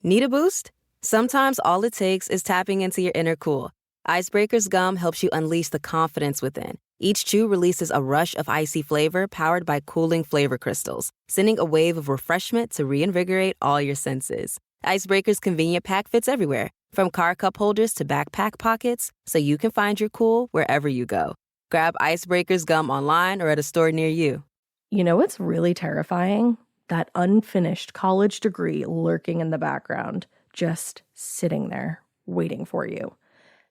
Need a boost? Sometimes all it takes is tapping into your inner cool. Icebreaker's gum helps you unleash the confidence within. Each chew releases a rush of icy flavor powered by cooling flavor crystals, sending a wave of refreshment to reinvigorate all your senses. Icebreaker's convenient pack fits everywhere, from car cup holders to backpack pockets, so you can find your cool wherever you go. Grab Icebreaker's gum online or at a store near you. You know what's really terrifying? That unfinished college degree lurking in the background, just sitting there, waiting for you.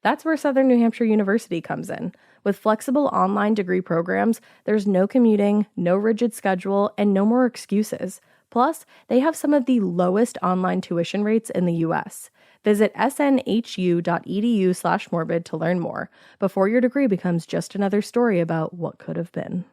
That's where Southern New Hampshire University comes in. With flexible online degree programs, there's no commuting, no rigid schedule, and no more excuses. Plus, they have some of the lowest online tuition rates in the U.S. Visit snhu.edu/morbid to learn more before your degree becomes just another story about what could have been.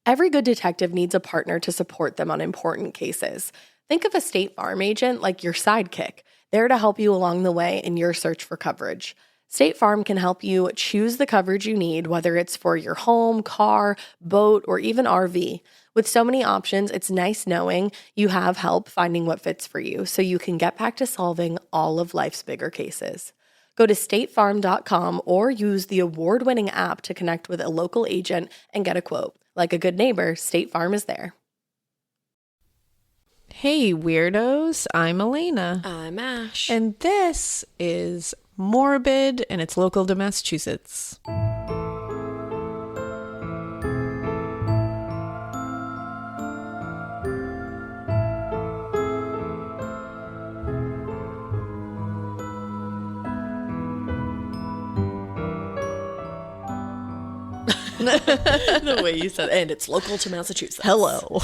Every good detective needs a partner to support them on important cases. Think of a State Farm agent like your sidekick, there to help you along the way in your search for coverage. State Farm can help you choose the coverage you need, whether it's for your home, car, boat, or even RV. With so many options, it's nice knowing you have help finding what fits for you so you can get back to solving all of life's bigger cases. Go to statefarm.com or use the award-winning app to connect with a local agent and get a quote. Like a good neighbor, State Farm is there. Hey, weirdos. I'm Alaina. I'm Ash. And this is Morbid, and it's local to Massachusetts. The way you said, and it's local to Massachusetts. Hello.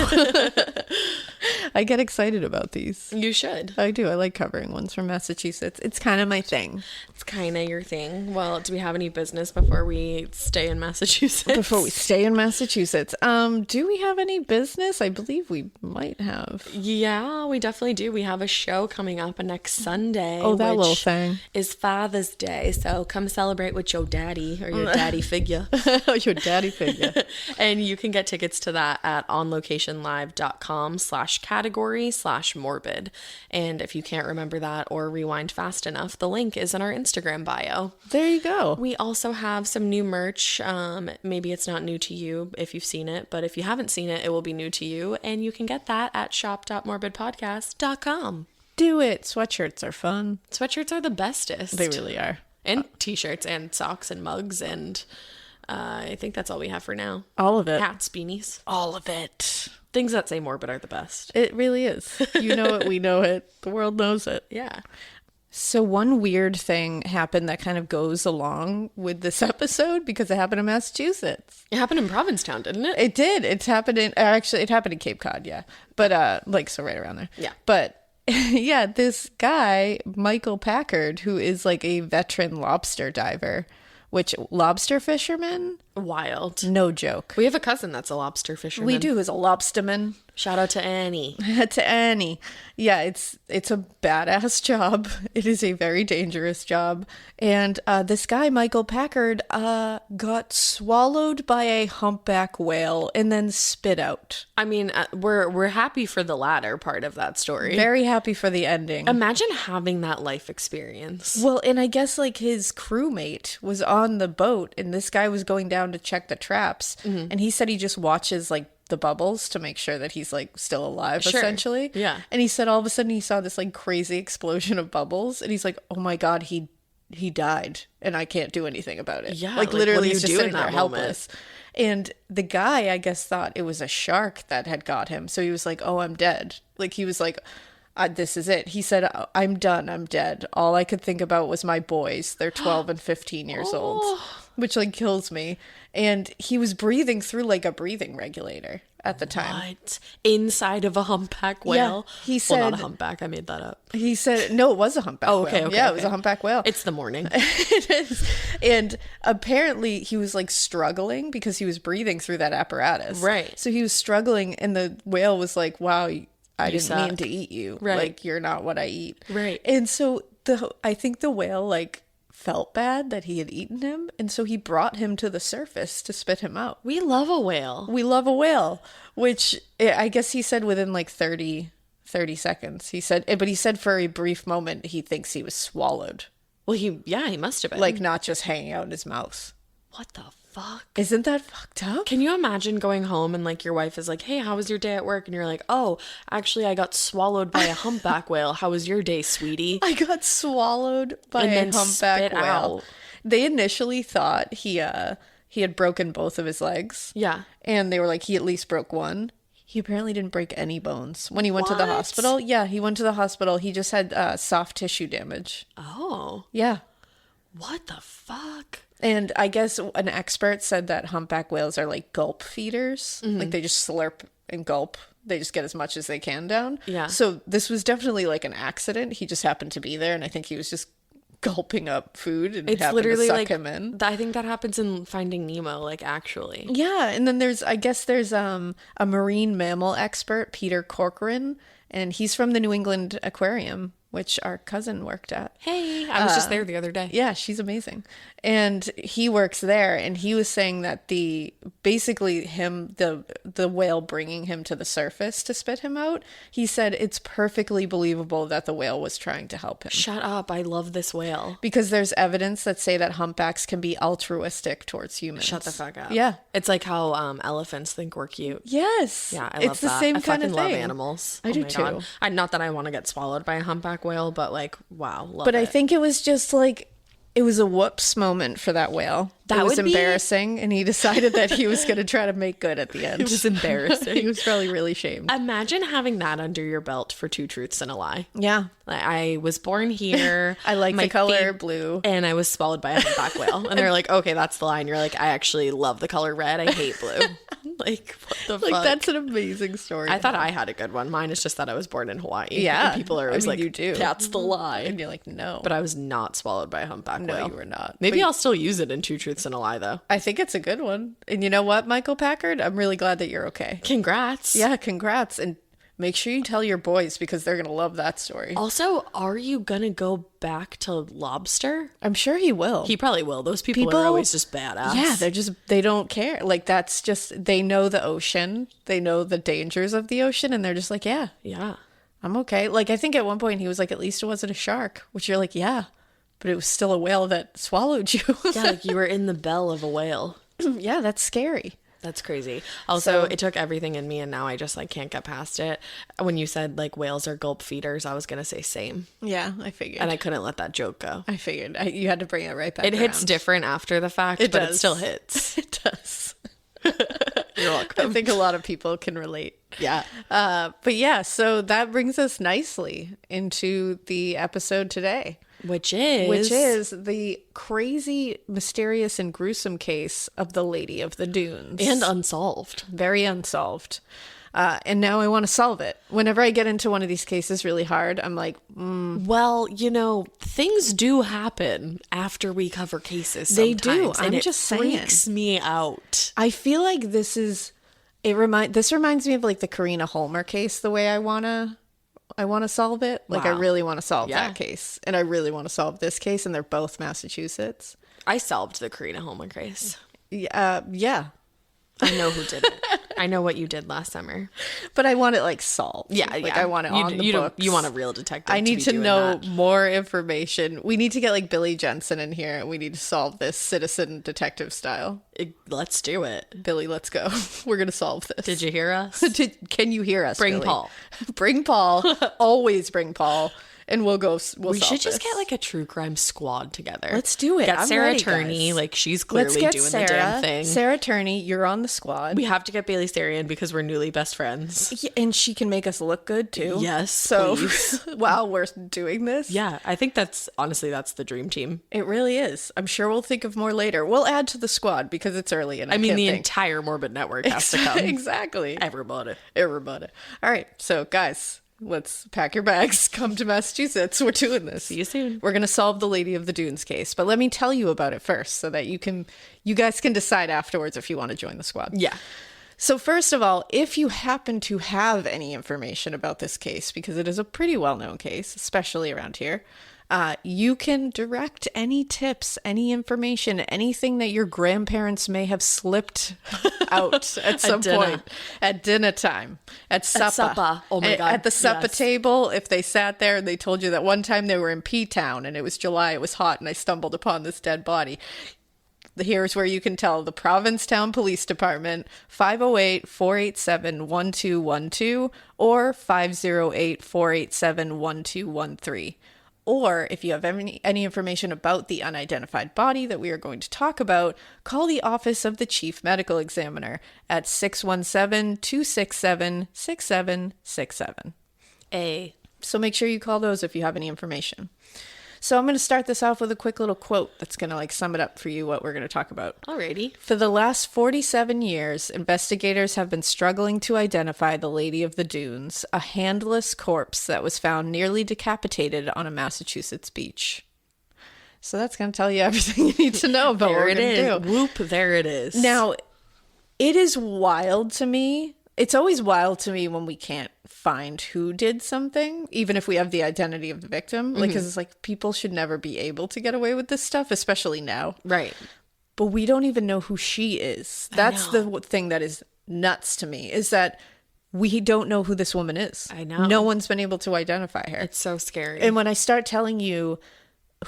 I get excited about these. You should. I do. I like covering ones from Massachusetts. It's kind of my thing. It's kind of your thing. Well, do we have any business before we stay in Massachusetts? Before we stay in Massachusetts. Do we have any business? I believe we might have. Yeah, we definitely do. We have a show coming up next Sunday. Oh, that little thing. Is Father's Day. So come celebrate with your daddy or your daddy figure. Your daddy figure. And you can get tickets to that at onlocationlive.com/category/morbid. And if you can't remember that or rewind fast enough, the link is in our Instagram bio. There you go. We also have some new merch. Maybe it's not new to you if you've seen it, but if you haven't seen it, it will be new to you. And you can get that at shop.morbidpodcast.com. Do it. Sweatshirts are fun. Sweatshirts are the bestest. They really are. And t-shirts and socks and mugs and I think that's all we have for now. All of it. Hats, beanies. All of it. Things that say morbid are the best. It really is. You know it, we know it. The world knows it. Yeah. So one weird thing happened that kind of goes along with this episode because it happened in Massachusetts. It happened in Provincetown, didn't it? It did. It happened in Cape Cod, yeah. But so right around there. Yeah. But yeah, this guy, Michael Packard, who is like a veteran lobster diver, which lobster fisherman? Wild. No joke. We have a cousin that's a lobster fisherman. We do, who's a lobsterman. Shout out to Annie. To Annie. Yeah, it's a badass job. It is a very dangerous job. And this guy, Michael Packard, got swallowed by a humpback whale and then spit out. I mean, we're happy for the latter part of that story. Very happy for the ending. Imagine having that life experience. Well, and I guess like his crewmate was on the boat and this guy was going down to check the traps. Mm-hmm. And he said he just watches like the bubbles to make sure that he's like still alive, sure. Essentially. Yeah. And he said all of a sudden he saw this like crazy explosion of bubbles and he's like, oh my God, he died and I can't do anything about it. Yeah. Like literally he's just sitting there helpless. And the guy, I guess, thought it was a shark that had got him. So he was like, oh, I'm dead. Like he was like, this is it. He said, I'm done. I'm dead. All I could think about was my boys. They're 12 and 15 years old, which like kills me. And he was breathing through like a breathing regulator at the time. What? Inside of a humpback whale? Yeah, he said... Well, not a humpback. I made that up. He said... No, it was a humpback whale. Okay. Yeah, it was a humpback whale. It's the morning. It is. And apparently he was like struggling because he was breathing through that apparatus. Right. So he was struggling and the whale was like, wow, I didn't mean to eat you. Right. Like, you're not what I eat. Right. And so I think the whale like felt bad that he had eaten him. And so he brought him to the surface to spit him out. We love a whale. We love a whale, which I guess he said within like 30 30 seconds. He said, but he said for a brief moment he thinks he was swallowed. Well, he must have been. Like, not just hanging out in his mouth. What the fuck? Isn't that fucked up? Can you imagine going home and like your wife is like, hey, how was your day at work? And you're like, oh, actually I got swallowed by a humpback whale. How was your day, sweetie? I got swallowed by And a then humpback spit whale. out. They initially thought he had broken both of his legs. Yeah. And they were like, he at least broke one. He apparently didn't break any bones. When he went to the What? hospital, yeah, he went to the hospital. He just had soft tissue damage. Oh. Yeah. What the fuck? And I guess an expert said that humpback whales are like gulp feeders. Like they just slurp and gulp. They just get as much as they can down. Yeah. So this was definitely like an accident. He just happened to be there, and I think he was just gulping up food and It's happened literally to suck like him in. I think that happens in Finding Nemo, like actually. Yeah, and then there's a marine mammal expert, Peter Corcoran, and he's from the New England Aquarium, which our cousin worked at. Hey, I was just there the other day. Yeah, she's amazing. And he works there, and he was saying that the whale bringing him to the surface to spit him out, he said it's perfectly believable that the whale was trying to help him. Shut up. I love this whale. Because there's evidence that say that humpbacks can be altruistic towards humans. Shut the fuck up. Yeah. It's like how elephants think we're cute. Yes. Yeah, I love it's the that. same I kind fucking of thing. love animals. I do my too. God. Not that I want to get swallowed by a humpback whale, but like, wow, love But it. I think it was just like, it was a whoops moment for that whale. That it was would be- embarrassing, and he decided that he was going to try to make good at the end. It was embarrassing. He was probably really shamed. Imagine having that under your belt for 2 truths and a lie. Yeah. Like, I was born here. I like my the color feet- blue. And I was swallowed by a humpback whale. And they're like, okay, that's the lie. And you're like, I actually love the color red. I hate blue. Like, what the fuck? Like, that's an amazing story. I thought I had a good one. Mine is just that I was born in Hawaii. Yeah. And people are I always mean, like, you do. that's the lie. And you're like, no. But I was not swallowed by a humpback No, whale. you were not. Maybe But I'll still use it in 2 truths and a lie, though. I think it's a good one. And you know what, Michael Packard? I'm really glad that you're okay. Congrats. Yeah, congrats. And make sure you tell your boys, because they're going to love that story. Also, are you going to go back to lobster? I'm sure he will. He probably will. Those people are always just badass. Yeah, they don't care. Like, that's just, they know the ocean. They know the dangers of the ocean, and they're just like, yeah, Yeah. I'm okay. Like, I think at one point he was like, at least it wasn't a shark, which you're like, yeah, but it was still a whale that swallowed you. Yeah, like you were in the bell of a whale. Yeah, that's scary. That's crazy. Also, So- it took everything in me, and now I just like can't get past it. When you said like whales are gulp feeders, I was gonna say same, Yeah, I figured. and I couldn't let that joke go. I figured. You had to bring it right back It hits around. different after the fact, It but does. it still hits. It does. You're welcome. I think a lot of people can relate. Yeah. But yeah, so that brings us nicely into the episode today, Which is the crazy, mysterious, and gruesome case of the Lady of the Dunes. and unsolved. Very unsolved. And now I want to solve it. Whenever I get into one of these cases really hard, I'm like, Well, you know, things do happen after we cover cases. They do. Sometimes, and I'm it just saying. freaks me out. I feel like this reminds me of like the Karina Holmer case, the way I want to solve it. Like, I Wow. really want to solve Yeah. that case. And I really want to solve this case, and they're both Massachusetts. I solved the Karina Holman case. Yeah. I know who did it. I know what you did last summer. But I want it like solved. Yeah, Like, yeah. I want it on the books. You want a real detective. I need be to doing know that. more information. We need to get like Billy Jensen in here, and we need to solve this citizen detective style. Let's do it. Billy, let's go. We're gonna solve this. Did you hear us? Can you hear us? Bring Billy? Paul. Bring Paul. Always bring Paul, and we'll go. We solve should just this. get like a true crime squad together. Let's do it. Get I'm Sarah ready, Turney. guys. Like she's Let's clearly get doing Sarah. the damn thing. Sarah Turney, you're on the squad. We have to get Bailey Sarian because we're newly best friends. Yeah, and she can make us look good too. Yes, So please. while we're doing this, Yeah, I think that's the dream team. it really is. I'm sure we'll think of more later. We'll add to the squad because it's early, and I mean, can't the think. entire Morbid Network has to come. Exactly. Everybody. Everybody. All right. So, guys, let's pack your bags. Come to Massachusetts. We're doing this. See you soon. We're going to solve the Lady of the Dunes case. But let me tell you about it first so that you guys can decide afterwards if you want to join the squad. Yeah. So first of all, if you happen to have any information about this case, because it is a pretty well-known case, especially around here, You can direct any tips, any information, anything that your grandparents may have slipped out at some point at dinner time, at supper. Oh my God. At the supper table, if they sat there and they told you that one time they were in P-Town and it was July, it was hot, and I stumbled upon this dead body. Here's where you can tell the Provincetown Police Department, 508-487-1212 or 508-487-1213. Or if you have any information about the unidentified body that we are going to talk about, call the Office of the Chief Medical Examiner at 617-267-6767. So make sure you call those if you have any information. So I'm going to start this off with a quick little quote that's going to sum it up for you, what we're going to talk about. Alrighty. For the last 47 years, investigators have been struggling to identify the Lady of the Dunes, a handless corpse that was found nearly decapitated on a Massachusetts beach. So that's going to tell you everything you need to know about what we're going to do. Whoop, there it is. Now, it is wild to me. It's always wild to me when we can't find who did something, even if we have the identity of the victim. Because it's people should never be able to get away with this stuff, especially now. Right. But we don't even know who she is. That's the thing that is nuts to me, is that we don't know who this woman is. I know. No one's been able to identify her. It's so scary. And when I start telling you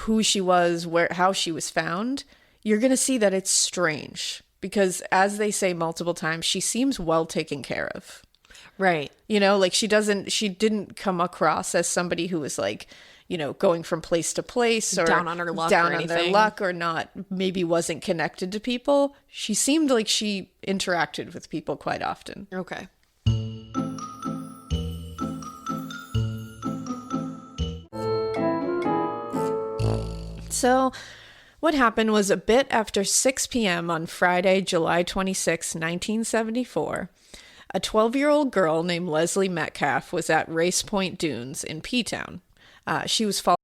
who she was, how she was found, you're going to see that it's strange. Because as they say multiple times, she seems well taken care of. Right. She didn't come across as somebody who was going from place to place or down on her luck down or on their anything. luck, or not, maybe wasn't connected to people. She seemed like she interacted with people quite often. Okay. So what happened was, a bit after 6 p.m. on Friday, July 26, 1974, a 12-year-old girl named Leslie Metcalf was at Race Point Dunes in P-Town. She was following.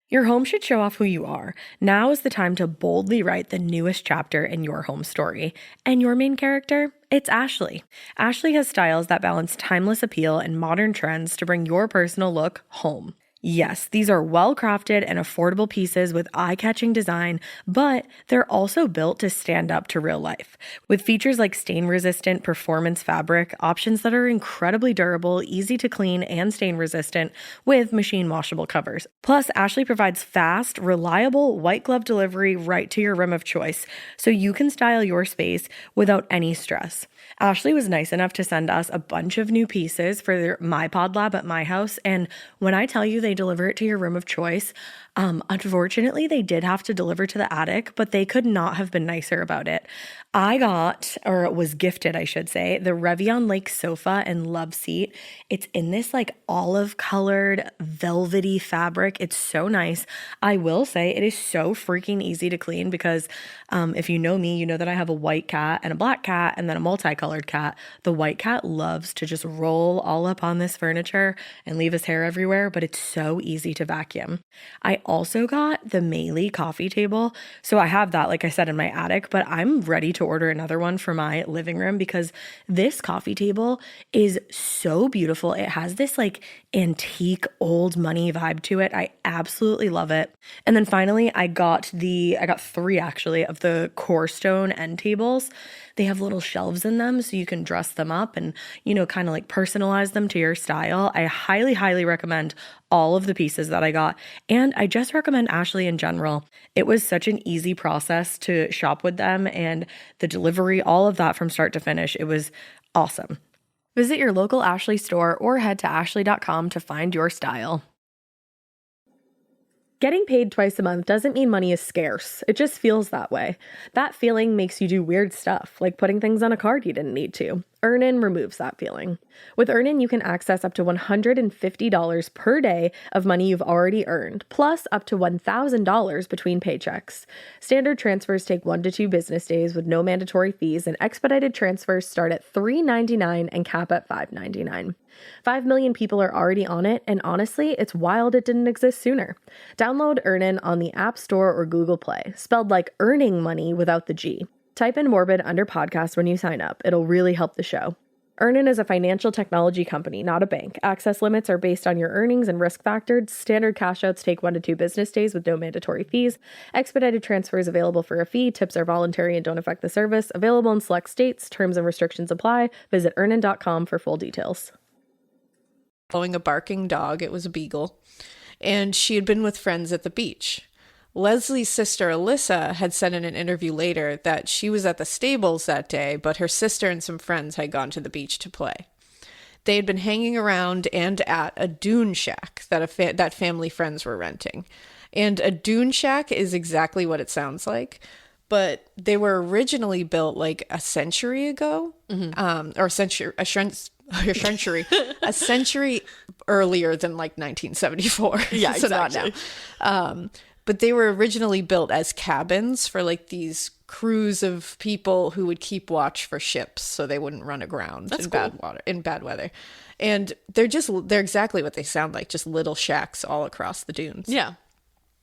Your home should show off who you are. Now is the time to boldly write the newest chapter in your home story. And your main character? It's Ashley. Ashley has styles that balance timeless appeal and modern trends to bring your personal look home. Yes, these are well-crafted and affordable pieces with eye-catching design, but they're also built to stand up to real life. With features like stain-resistant performance fabric, options that are incredibly durable, easy to clean, and stain-resistant with machine-washable covers. Plus, Ashley provides fast, reliable, white-glove delivery right to your room of choice, so you can style your space without any stress. Ashley was nice enough to send us a bunch of new pieces for my pod lab at my house, and when I tell you they deliver it to your room of choice, unfortunately they did have to deliver to the attic, but they could not have been nicer about it. I got, or was gifted, I should say, the Revion Lake sofa and love seat. It's in this olive colored velvety fabric. It's so nice. I will say it is so freaking easy to clean because if you know me, you know that I have a white cat and a black cat and then a multicolored cat. The white cat loves to just roll all up on this furniture and leave his hair everywhere, but it's so easy to vacuum. I also got the Meili coffee table. So I have that, like I said, in my attic, but I'm ready to order another one for my living room because this coffee table is so beautiful. It has this antique old money vibe to it. I absolutely love it. And then finally, I got 3 actually of the core stone end tables. They have little shelves in them so you can dress them up and, kind of personalize them to your style. I highly, highly recommend all of the pieces that I got. And I just recommend Ashley in general. It was such an easy process to shop with them, and the delivery, all of that from start to finish. It was awesome. Visit your local Ashley store or head to ashley.com to find your style. Getting paid twice a month doesn't mean money is scarce. It just feels that way. That feeling makes you do weird stuff, like putting things on a card you didn't need to. Earnin removes that feeling. With Earnin, you can access up to $150 per day of money you've already earned, plus up to $1,000 between paychecks. Standard transfers take 1 to 2 business days with no mandatory fees, and expedited transfers start at $3.99 and cap at $5.99. 5 million people are already on it, and honestly, it's wild it didn't exist sooner. Download Earnin on the App Store or Google Play, spelled like earning money without the G. Type in Morbid under podcast when you sign up. It'll really help the show. Earnin is a financial technology company, not a bank. Access limits are based on your earnings and risk factors. Standard cash outs take 1 to 2 business days with no mandatory fees. Expedited transfers available for a fee. Tips are voluntary and don't affect the service. Available in select states. Terms and restrictions apply. Visit earnin.com for full details. Following a barking dog, it was a beagle, and she had been with friends at the beach. Leslie's sister, Alyssa, had said in an interview later that she was at the stables that day, but her sister and some friends had gone to the beach to play. They had been hanging around and at a dune shack that family friends were renting. And a dune shack is exactly what it sounds like, but they were originally built like a century ago, or a century earlier than like 1974. Yeah, So exactly. not now. But they were originally built as cabins for like these crews of people who would keep watch for ships so they wouldn't run aground in bad weather. And they're exactly what they sound like, just little shacks all across the dunes. Yeah.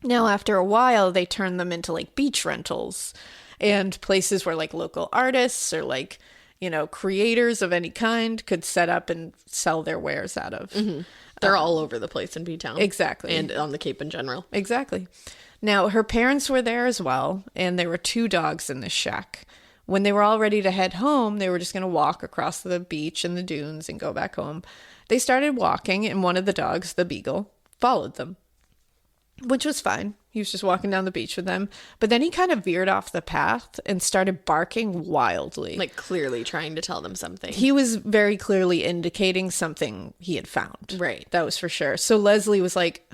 Now, after a while, they turned them into like beach rentals and places where like local artists or like, creators of any kind could set up and sell their wares out of. Mm-hmm. They're all over the place in B-Town. Exactly. And on the Cape in general. Exactly. Now, her parents were there as well, and there were 2 dogs in this shack. When they were all ready to head home, they were just going to walk across the beach and the dunes and go back home. They started walking, and one of the dogs, the beagle, followed them, which was fine. He was just walking down the beach with them. But then he kind of veered off the path and started barking wildly. Like clearly trying to tell them something. He was very clearly indicating something he had found. Right. That was for sure. So Leslie was like,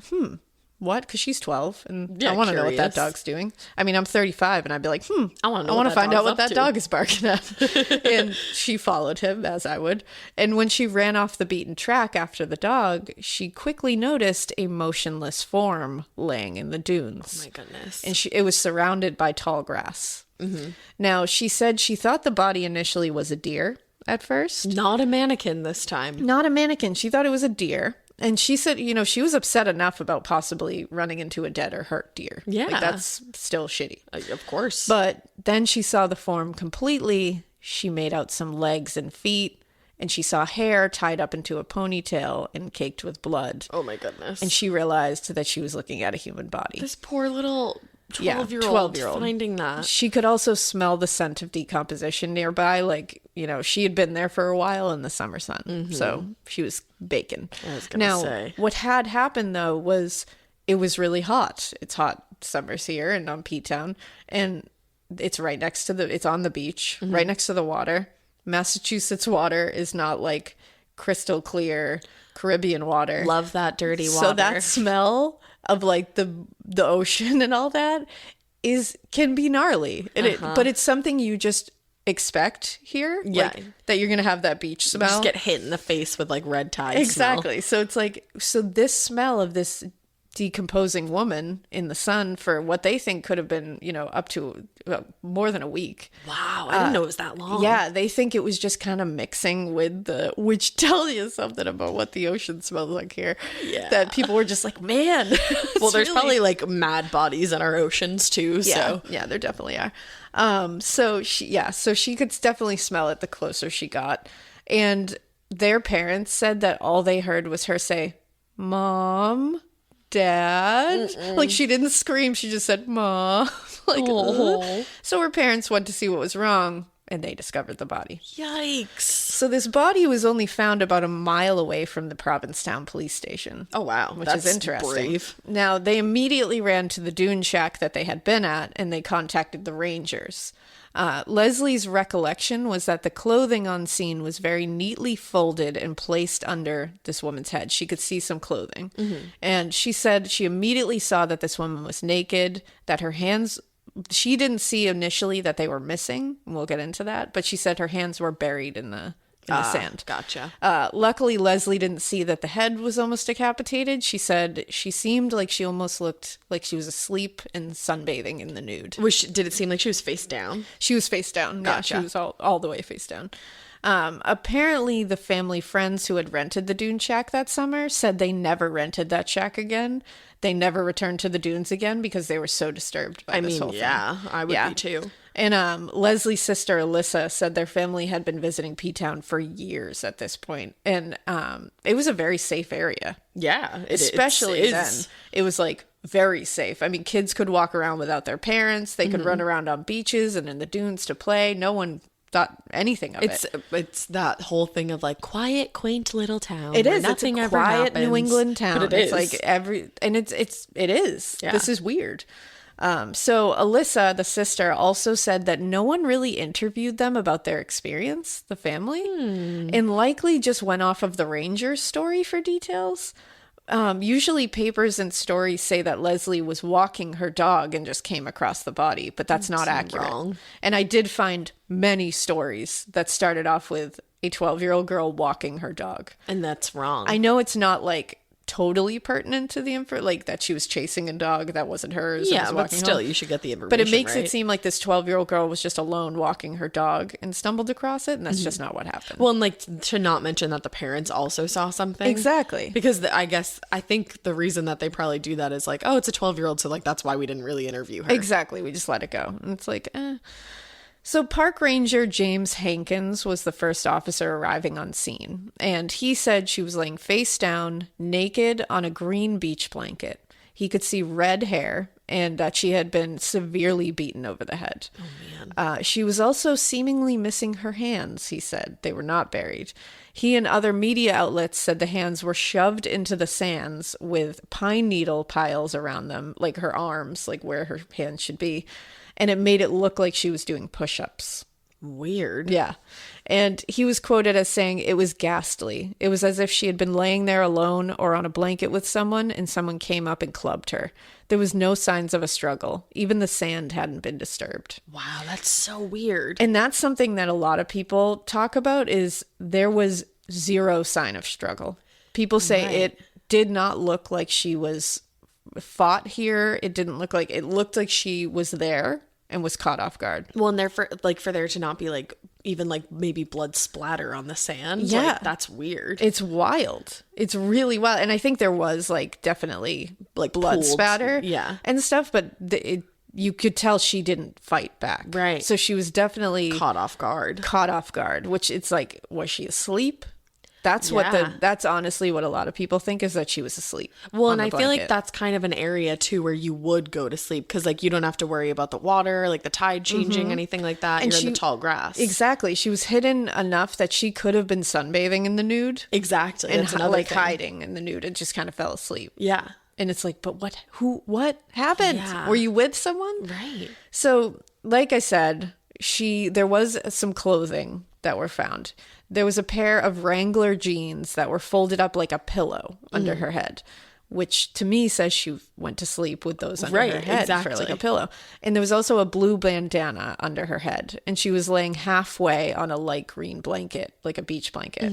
what? Because she's 12 and Yeah, I want to know what that curious. dog's doing. I mean, I'm 35 and I'd be like, I want to find out what that to. dog is barking at. And she followed him, as I would. And when she ran off the beaten track after the dog, she quickly noticed a motionless form laying in the dunes. Oh my goodness. And it was surrounded by tall grass. Mm-hmm. Now, she said she thought the body initially was a deer at first. Not a mannequin this time. Not a mannequin. She thought it was a deer. And she said, she was upset enough about possibly running into a dead or hurt deer. Yeah. Like, that's still shitty. Of course. But then she saw the form completely. She made out some legs and feet, and she saw hair tied up into a ponytail and caked with blood. Oh my goodness. And she realized that she was looking at a human body. This poor little 12-year-old finding that. She could also smell the scent of decomposition nearby. Like, she had been there for a while in the summer sun. Mm-hmm. So she was baking. I was going to say. What had happened, though, was it was really hot. It's hot summers here and on P-Town. And it's right next to it's on the beach, right next to the water. Massachusetts water is not like crystal clear Caribbean water. Love that dirty water. So that smell of like the ocean and all that can be gnarly. But it's something you just expect here. Yeah. Like, that you're going to have that beach smell. You just get hit in the face with like red tide Exactly. smell. So it's like, this smell of this decomposing woman in the sun for what they think could have been, up to more than a week. Wow, I didn't know it was that long. Yeah, they think it was just kind of mixing with which tells you something about what the ocean smells like here. Yeah. That people were just like, man. Well, there's probably like mad bodies in our oceans too. So Yeah, there definitely are. So she could definitely smell it the closer she got. And their parents said that all they heard was her say, Mom, Dad. Like, she didn't scream, she just said Mom. Like, ugh. So her parents went to see what was wrong, and they discovered the body. Yikes. So this body was only found about a mile away from the Provincetown police station. Oh wow, which is interesting. Brave. Now, they immediately ran to the dune shack that they had been at, and they contacted the rangers. Leslie's recollection was that the clothing on scene was very neatly folded and placed under this woman's head. She could see some clothing. Mm-hmm. And she said she immediately saw that this woman was naked, that her hands... She didn't see initially that they were missing, and we'll get into that, but she said her hands were buried in the sand. Gotcha. Luckily, Leslie didn't see that the head was almost decapitated. She said she seemed like she almost looked like she was asleep and sunbathing in the nude. Did it seem like she was face down? She was face down. Gotcha. Yeah, she was all the way face down. Apparently, the family friends who had rented the dune shack that summer said they never rented that shack again. They never returned to the dunes again because they were so disturbed by this whole thing. Yeah, I would be too. And Leslie's sister, Alyssa, said their family had been visiting P-Town for years at this point. And it was a very safe area. Yeah. Especially then. It was like very safe. I mean, kids could walk around without their parents. They could run around on beaches and in the dunes to play. No one thought anything of it. It's that whole thing of like quiet, quaint little town. It is. Nothing it's a ever quiet happens, New England town. But it is. It's like it is. Yeah. This is weird. So Alyssa, the sister, also said that no one really interviewed them about their experience, the family, and likely just went off of the ranger's story for details. Usually papers and stories say that Leslie was walking her dog and just came across the body, but that's not accurate. Wrong. And I did find many stories that started off with a 12-year-old girl walking her dog. And that's wrong. I know it's not like totally pertinent to the info, like that she was chasing a dog that wasn't hers. Yeah, but still, home. you should get the information. But it makes right? it seem like this 12-year-old girl was just alone walking her dog and stumbled across it, and that's just not what happened. Well, and like to not mention that the parents also saw something. Exactly. Because I think the reason that they probably do that is like, oh, it's a 12-year-old, so like that's why we didn't really interview her. Exactly. We just let it go. And it's like, eh. So Park Ranger James Hankins was the first officer arriving on scene, and he said she was laying face down, naked on a green beach blanket. He could see red hair and that she had been severely beaten over the head. Oh, man. She was also seemingly missing her hands, he said. They were not buried. He and other media outlets said the hands were shoved into the sands with pine needle piles around them, like her arms, like where her hands should be. And it made it look like she was doing push-ups. Weird. Yeah. And he was quoted as saying it was ghastly. It was as if she had been laying there alone or on a blanket with someone and someone came up and clubbed her. There was no signs of a struggle. Even the sand hadn't been disturbed. Wow, that's so weird. And that's something that a lot of people talk about is there was zero sign of struggle. People say it did not look like she was fought here. It looked like she was there and was caught off guard. Well, and for there to not be like even like maybe blood splatter on the sand. Yeah. Like, that's weird. It's wild. It's really wild. And I think there was like definitely like blood spatter and stuff, but you could tell she didn't fight back. Right. So she was definitely caught off guard, which it's like, was she asleep? That's honestly what a lot of people think is that she was asleep. Well, and I feel like that's kind of an area too where you would go to sleep because like you don't have to worry about the water, like the tide changing, anything like that. And you're in the tall grass. Exactly. She was hidden enough that she could have been sunbathing in the nude. Exactly. And like hiding in the nude and just kind of fell asleep. Yeah. And it's like, but what happened? Yeah. Were you with someone? Right. So, like I said, there was some clothing that were found. There was a pair of Wrangler jeans that were folded up like a pillow under her head, which to me says she went to sleep with those under her head for like a pillow. And there was also a blue bandana under her head, and she was laying halfway on a light green blanket, like a beach blanket.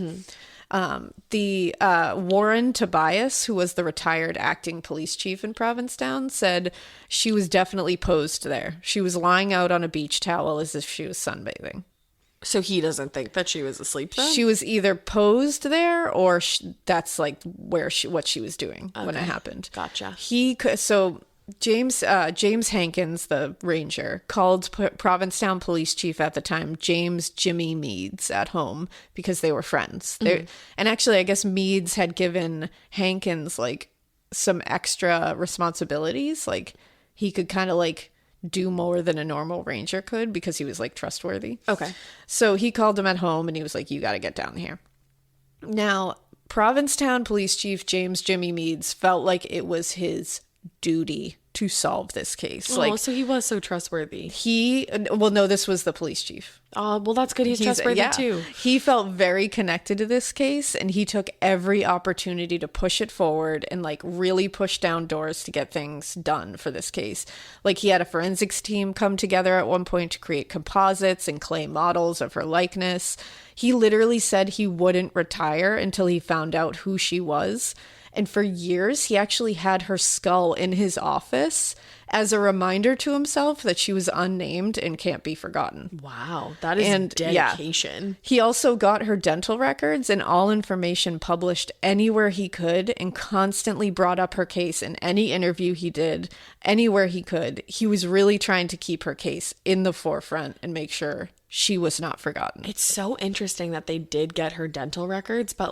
The Warren Tobias, who was the retired acting police chief in Provincetown, said she was definitely posed there. She was lying out on a beach towel as if she was sunbathing. So he doesn't think that she was asleep then? She was either posed there or that's like what she was doing when it happened. Gotcha. James Hankins, the ranger, called Provincetown police chief at the time, James Jimmy Meads, at home because they were friends. And actually, I guess Meads had given Hankins like some extra responsibilities. Like he could kind of like do more than a normal ranger could because he was like trustworthy. Okay. So he called him at home and he was like, you got to get down here. Now, Provincetown Police Chief James Jimmy Meads felt like it was his duty to solve this case. So he was so trustworthy. This was the police chief. Oh, well, that's good. He's trustworthy too. He felt very connected to this case, and he took every opportunity to push it forward and like really push down doors to get things done for this case. Like he had a forensics team come together at one point to create composites and clay models of her likeness. He literally said he wouldn't retire until he found out who she was. And for years, he actually had her skull in his office as a reminder to himself that she was unnamed and can't be forgotten. Wow, that is dedication. Yeah. He also got her dental records and all information published anywhere he could, and constantly brought up her case in any interview he did, anywhere he could. He was really trying to keep her case in the forefront and make sure she was not forgotten. It's so interesting that they did get her dental records, but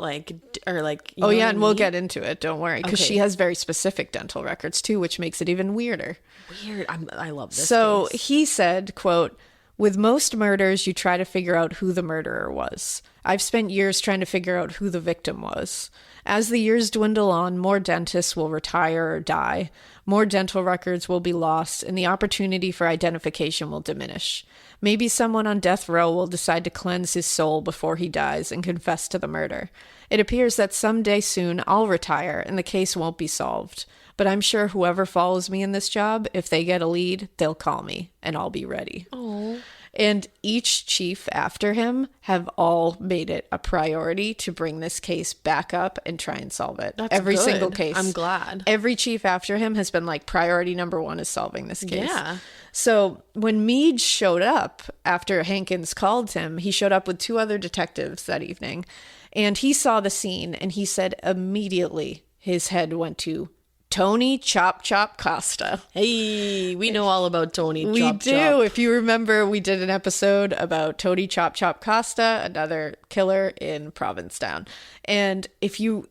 and we'll get into it. Don't worry, because she has very specific dental records too, which makes it even weirder. Weird. I love this. So case. he said, quote, "With most murders, you try to figure out who the murderer was. I've spent years trying to figure out who the victim was. As the years dwindle on, more dentists will retire or die, more dental records will be lost, and the opportunity for identification will diminish. Maybe someone on death row will decide to cleanse his soul before he dies and confess to the murder. It appears that someday soon I'll retire and the case won't be solved. But I'm sure whoever follows me in this job, if they get a lead, they'll call me and I'll be ready." Oh. And each chief after him have all made it a priority to bring this case back up and try and solve it. That's every good. single case. I'm glad. Every chief after him has been like, priority number one is solving this case. Yeah. So when Meade showed up after Hankins called him, he showed up with 2 other detectives that evening, and he saw the scene, and he said immediately his head went to Tony Chop Chop Costa. Hey, we know all about Tony Chop Chop. We do. If you remember, we did an episode about Tony Chop Chop Costa, another killer in Provincetown. And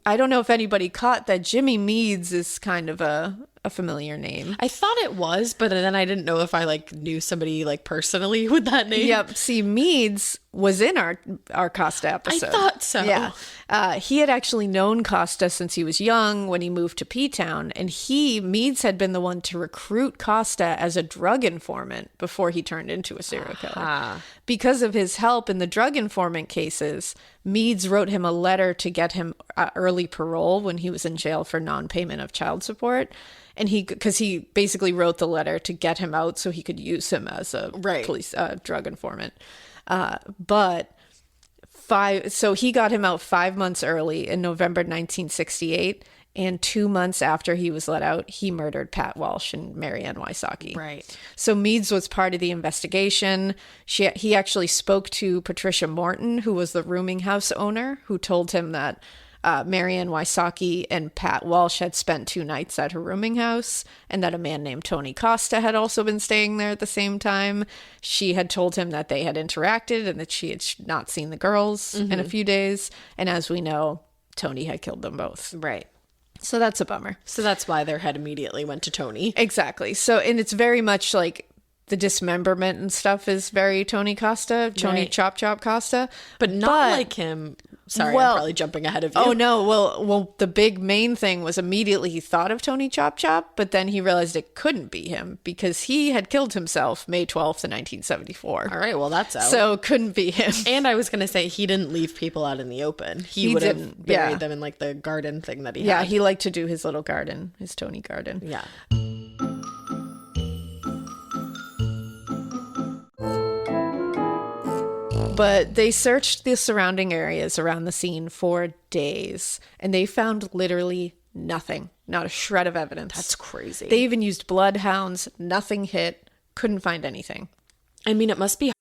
I don't know if anybody caught that Jimmy Meads is kind of a familiar name. I thought it was, but then I didn't know if I knew somebody personally with that name. Yep. See, Meads was in our Costa episode. I thought so. Yeah. He had actually known Costa since he was young when he moved to P-Town, and Meads had been the one to recruit Costa as a drug informant before he turned into a serial killer. Because of his help in the drug informant cases, Meads wrote him a letter to get him early parole when he was in jail for non-payment of child support. And because he basically wrote the letter to get him out so he could use him as a police drug informant. So he got him out 5 months early in November 1968. And 2 months after he was let out, he murdered Pat Walsh and Marianne Wysocki. Right. So Meads was part of the investigation. He actually spoke to Patricia Morton, who was the rooming house owner, who told him that Marianne Wysocki and Pat Walsh had spent 2 nights at her rooming house, and that a man named Tony Costa had also been staying there at the same time. She had told him that they had interacted and that she had not seen the girls in a few days. And as we know, Tony had killed them both. Right. So that's a bummer. So that's why their head immediately went to Tony. Exactly. So, and it's very much the dismemberment and stuff is very Tony Costa, Tony Chop Chop Costa. But not like him. Sorry, I'm probably jumping ahead of you. Oh, no. Well, the big main thing was immediately he thought of Tony Chop Chop, but then he realized it couldn't be him because he had killed himself May 12th, 1974. All right, well, that's out. So it couldn't be him. And I was going to say he didn't leave people out in the open. He would have buried them in the garden thing that he had. Yeah, he liked to do his little garden, his Tony garden. Yeah. But they searched the surrounding areas around the scene for days, and they found literally nothing, not a shred of evidence. That's crazy. They even used bloodhounds, nothing hit, couldn't find anything. I mean, it must be.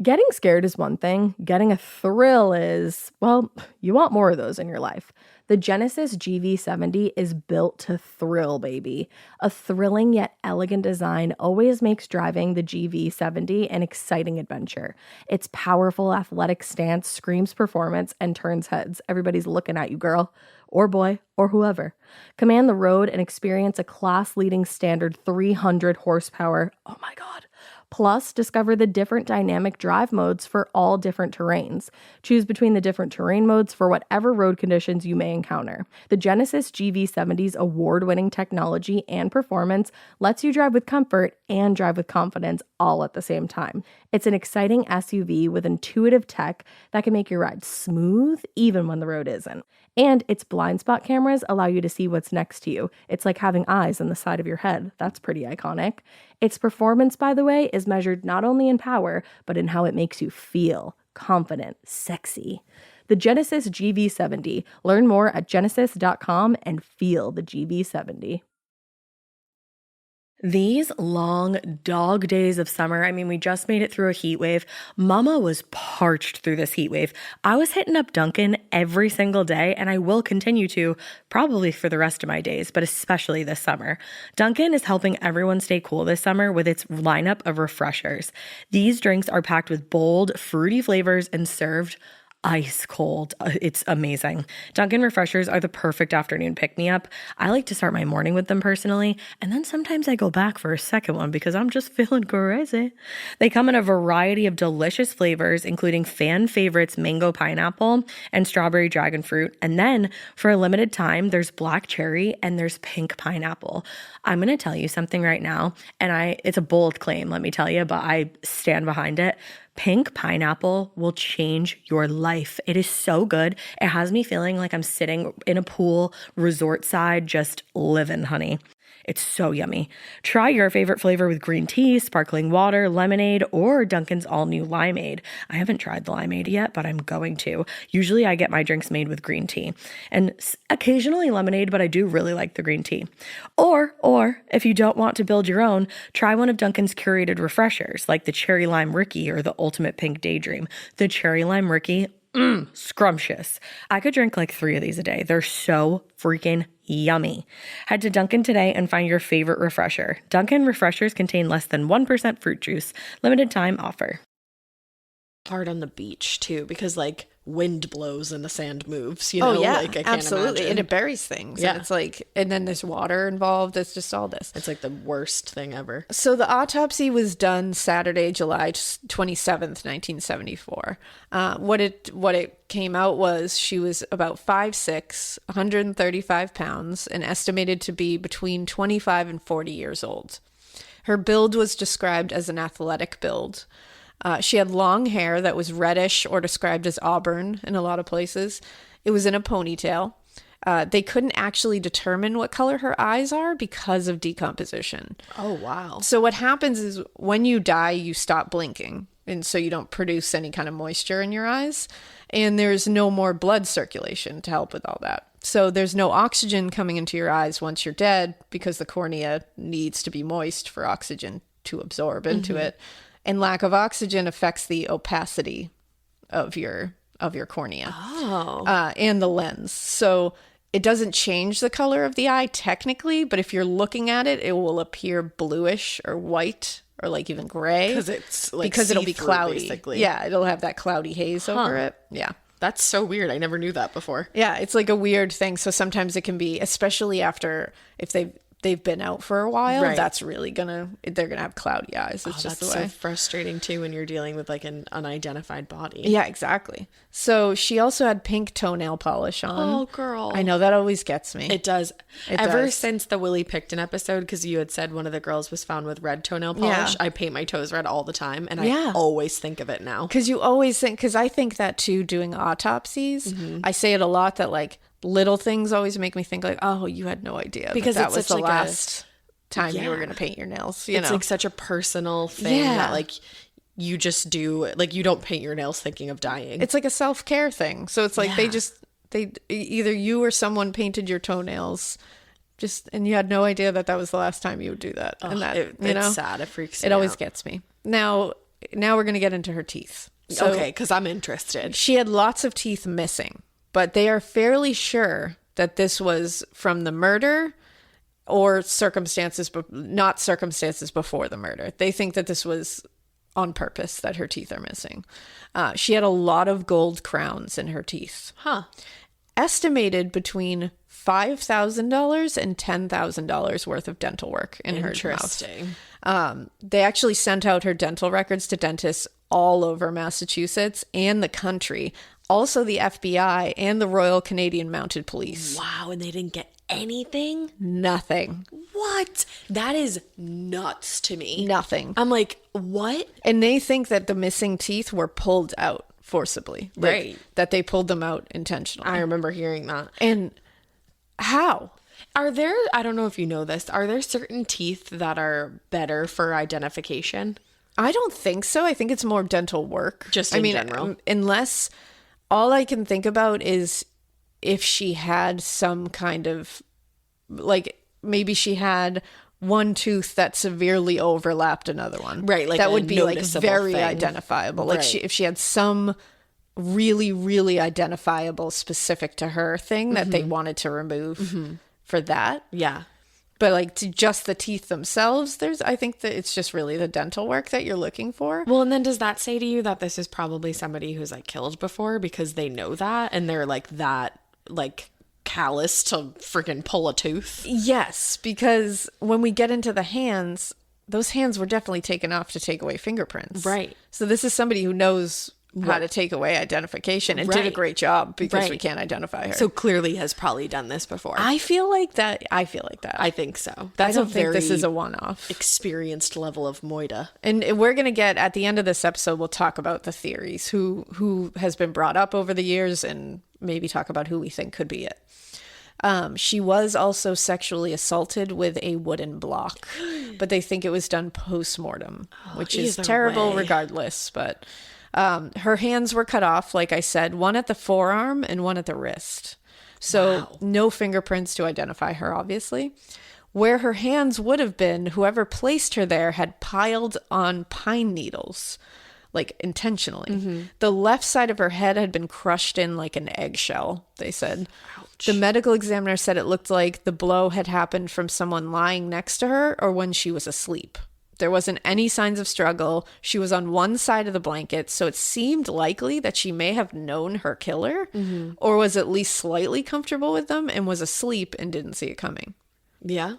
Getting scared is one thing. Getting a thrill is, well, you want more of those in your life. The Genesis GV70 is built to thrill, baby. A thrilling yet elegant design always makes driving the GV70 an exciting adventure. Its powerful athletic stance screams performance and turns heads. Everybody's looking at you, girl, or boy, or whoever. Command the road and experience a class-leading standard 300 horsepower. Oh my God. Plus, discover the different dynamic drive modes for all different terrains. Choose between the different terrain modes for whatever road conditions you may encounter. The Genesis GV70's award-winning technology and performance lets you drive with comfort and drive with confidence all at the same time. It's an exciting SUV with intuitive tech that can make your ride smooth even when the road isn't. And its blind spot cameras allow you to see what's next to you. It's like having eyes on the side of your head. That's pretty iconic. Its performance, by the way, is measured not only in power, but in how it makes you feel confident, sexy. The Genesis GV70. Learn more at genesis.com and feel the GV70. These long dog days of summer, I mean, we just made it through a heat wave. Mama was parched through this heat wave. I was hitting up Dunkin' every single day, and I will continue to probably for the rest of my days, but especially this summer. Dunkin' is helping everyone stay cool this summer with its lineup of refreshers. These drinks are packed with bold, fruity flavors and served ice cold. It's amazing. Dunkin' refreshers are the perfect afternoon pick-me-up. I like to start my morning with them personally, and then sometimes I go back for a second one because I'm just feeling crazy. They come in a variety of delicious flavors, including fan favorites mango pineapple and strawberry dragon fruit. And then for a limited time, there's black cherry and there's pink pineapple. I'm going to tell you something right now, and it's a bold claim, let me tell you, but I stand behind it. Pink pineapple will change your life. It is so good. It has me feeling like I'm sitting in a pool, resort side, just living, honey. It's so yummy. Try your favorite flavor with green tea, sparkling water, lemonade, or Dunkin's all-new limeade. I haven't tried the limeade yet, but I'm going to. Usually I get my drinks made with green tea and occasionally lemonade, but I do really like the green tea. Or if you don't want to build your own, try one of Dunkin's curated refreshers like the Cherry Lime Ricky or the Ultimate Pink Daydream. The Cherry Lime Ricky, scrumptious. I could drink like 3 of these a day. They're so freaking yummy. Head to Dunkin' today and find your favorite refresher. Dunkin' refreshers contain less than 1% fruit juice. Limited time offer. Hard on the beach too, because like wind blows and the sand moves, you know? Oh, yeah, like, I can't absolutely. imagine. And it buries things. Yeah. And it's like, and then there's water involved. It's just all this. It's like the worst thing ever. So the autopsy was done Saturday, July 27th, 1974. What it came out was she was about 5'6", 135 pounds, and estimated to be between 25 and 40 years old. Her build was described as an athletic build. She had long hair that was reddish or described as auburn in a lot of places. It was in a ponytail. They couldn't actually determine what color her eyes are because of decomposition. Oh, wow. So what happens is when you die, you stop blinking. And so you don't produce any kind of moisture in your eyes. And there's no more blood circulation to help with all that. So there's no oxygen coming into your eyes once you're dead because the cornea needs to be moist for oxygen to absorb into it. And lack of oxygen affects the opacity of your cornea and the lens. So it doesn't change the color of the eye technically, but if you're looking at it, it will appear bluish or white or like even gray Because it's like because it'll be see-through, cloudy. basically. Yeah, it'll have that cloudy haze over it. Yeah. That's so weird. I never knew that before. Yeah, it's like a weird thing. So sometimes it can be, especially after if they've been out for a while, Right. that's really they're gonna have cloudy eyes. It's just That's the way. so frustrating too when you're dealing with like an unidentified body. Yeah, exactly. So she also had pink toenail polish on. Oh, girl. I know that always gets me. It does. It Ever does. since the Willie Picton episode, because you had said one of the girls was found with red toenail polish, Yeah. I paint my toes red all the time, and Yeah. I always think of it now. Because you always think, because I think that too, doing autopsies, I say it a lot that like little things always make me think like, oh, you had no idea Because that it's was such the like a- last time you were Yeah. going to paint your nails. It's like such a personal thing Yeah. that like you just do, like you don't paint your nails thinking of dying. It's like a self-care thing. So it's like Yeah. they either you or someone painted your toenails and you had no idea that was the last time you would do that. And that, it's sad. It freaks me it always out. gets me. Now we're going to get into her teeth. So Okay, because I'm interested. she had lots of teeth missing, but they are fairly sure that this was from the murder or circumstances, but not circumstances before the murder. They think that this was on purpose that her teeth are missing. She had a lot of gold crowns in her teeth. Huh. Estimated between $5,000 and $10,000 worth of dental work in her mouth. Interesting. They actually sent out her dental records to dentists all over Massachusetts and the country, also the FBI and the Royal Canadian Mounted Police. Wow, and they didn't get anything? Nothing. What? That is nuts to me. Nothing. I'm like, what? And they think that the missing teeth were pulled out forcibly. Like, Right. that they pulled them out intentionally. I remember hearing that. And how? Are there, I don't know if you know this, are there certain teeth that are better for identification? I don't think so. I think it's more dental work. Just in general. Unless all I can think about is if she had some kind of, like, maybe she had one tooth that severely overlapped another one. Right, like that a would be like noticeable very thing. identifiable. Like Right. if she had some really, really identifiable, specific to her thing that they wanted to remove for that. Yeah. But like to just the teeth themselves, I think that it's just really the dental work that you're looking for. Well, and then does that say to you that this is probably somebody who's like killed before because they know that and they're like that, like callous to freaking pull a tooth? Yes, because when we get into the hands, those hands were definitely taken off to take away fingerprints. Right. So this is somebody who knows how to take away identification and did a Right. great job because we Right. can't identify her. So clearly has probably done this before. I feel like that. I think so. I That's don't a think very this is a one-off. experienced level of moida. And we're going to get, at the end of this episode, we'll talk about the theories, who has been brought up over the years, and maybe talk about who we think could be it. She was also sexually assaulted with a wooden block, but they think it was done post-mortem, which is either terrible way. regardless. But her hands were cut off, like I said, one at the forearm and one at the wrist. So no fingerprints to identify her, obviously. Where her hands would have been, whoever placed her there had piled on pine needles, like intentionally. The left side of her head had been crushed in like an eggshell, they said. The medical examiner said it looked like the blow had happened from someone lying next to her or when she was asleep. There wasn't any signs of struggle. She was on one side of the blanket, so it seemed likely that she may have known her killer or was at least slightly comfortable with them and was asleep and didn't see it coming. Yeah.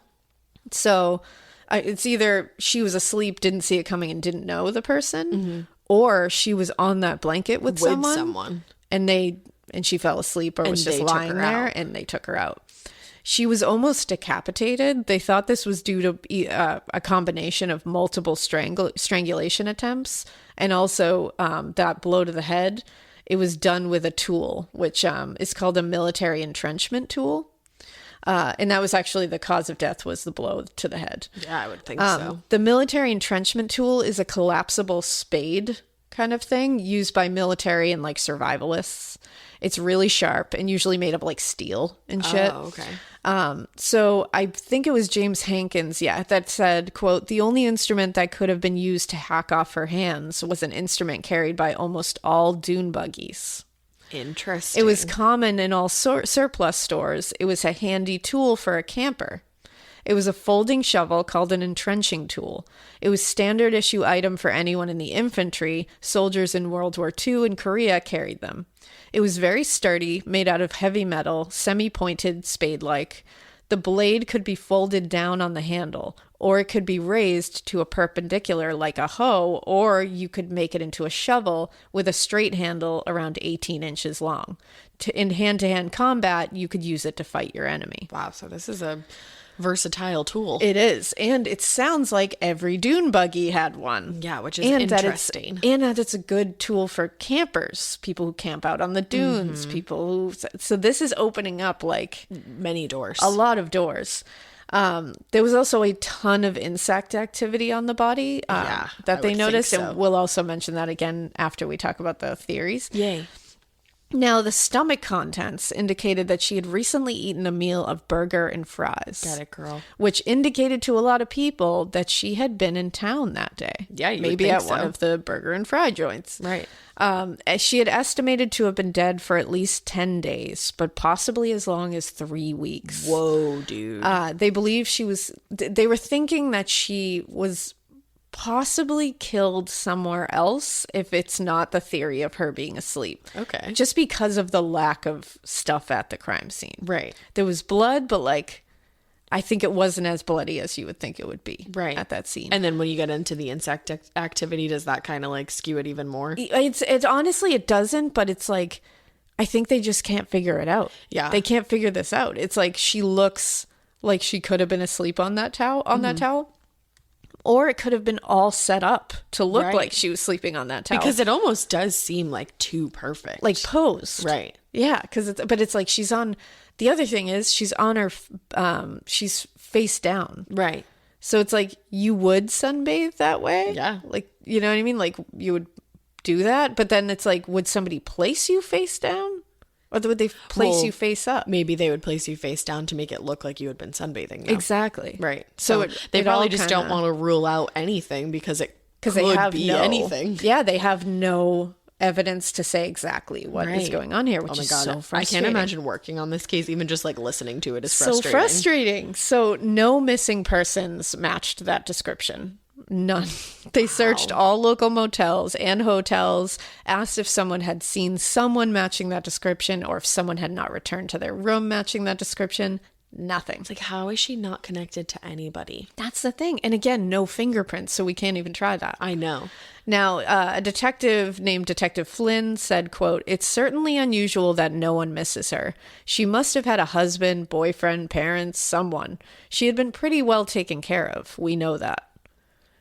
So it's either she was asleep, didn't see it coming, and didn't know the person, or she was on that blanket with someone. And she fell asleep or was they just took lying her there out. and they took her out. She was almost decapitated. They thought this was due to a combination of multiple strangulation attempts and also that blow to the head. It was done with a tool, which is called a military entrenchment tool. And that was actually the cause of death, was the blow to the head. Yeah, I would think so. The military entrenchment tool is a collapsible spade kind of thing used by military and like survivalists. It's really sharp and usually made of like steel and shit. Oh, okay. So I think it was James Hankins, that said, quote, "The only instrument that could have been used to hack off her hands was an instrument carried by almost all dune buggies." Interesting. It was common in all surplus stores. It was a handy tool for a camper. It was a folding shovel called an entrenching tool. It was standard issue item for anyone in the infantry. Soldiers in World War II and Korea carried them. It was very sturdy, made out of heavy metal, semi-pointed, spade-like. The blade could be folded down on the handle, or it could be raised to a perpendicular like a hoe, or you could make it into a shovel with a straight handle around 18 inches long. In hand-to-hand combat, you could use it to fight your enemy. Wow, so this is a versatile tool. It is, and it sounds like every dune buggy had one. Yeah, which is and interesting. That it's a good tool for campers, people who camp out on the dunes, people who... So this is opening up like Many doors. a lot of doors. There was also a ton of insect activity on the body I that they would think noticed, so. and we'll also mention that again after we talk about the theories. Yay. Now, the stomach contents indicated that she had recently eaten a meal of burger and fries. Got it, girl. Which indicated to a lot of people that she had been in town that day. Yeah, you would maybe think at so. one of the burger and fry joints. Right. She had estimated to have been dead for at least 10 days, but possibly as long as 3 weeks. Whoa, dude. They believe they were thinking that she was possibly killed somewhere else if it's not the theory of her being asleep. Okay. Just because of the lack of stuff at the crime scene. Right. There was blood, but like, I think it wasn't as bloody as you would think it would be at that scene. And then when you get into the insect activity, does that kind of like skew it even more? It's honestly, it doesn't, but it's like, I think they just can't figure it out. Yeah. They can't figure this out. It's like she looks like she could have been asleep on that towel, or it could have been all set up to look like she was sleeping on that towel. Because it almost does seem like too perfect. Like posed. Right. Yeah, but it's like she's on, the other thing is she's on her, she's face down. Right. So it's like you would sunbathe that way. Yeah. Like, you know what I mean? Like you would do that, but then it's like, would somebody place you face down? Or would they place Well, you face up? Maybe they would place you face down to make it look like you had been sunbathing. Though. Exactly. Right. So They it probably all just kinda- don't want to rule out anything because it could they have be no anything. Yeah, they have no evidence to say exactly what is Right. going on here, which Oh my is God. so I frustrating. can't imagine working on this case. Even just like listening to it is So frustrating. So no missing persons matched that description. None. They searched all local motels and hotels, asked if someone had seen someone matching that description or if someone had not returned to their room matching that description. Nothing. It's like, how is she not connected to anybody? That's the thing. And again, no fingerprints, so we can't even try that. I know. Now, a detective named Detective Flynn said, quote, "It's certainly unusual that no one misses her. She must have had a husband, boyfriend, parents, someone. She had been pretty well taken care of. We know that."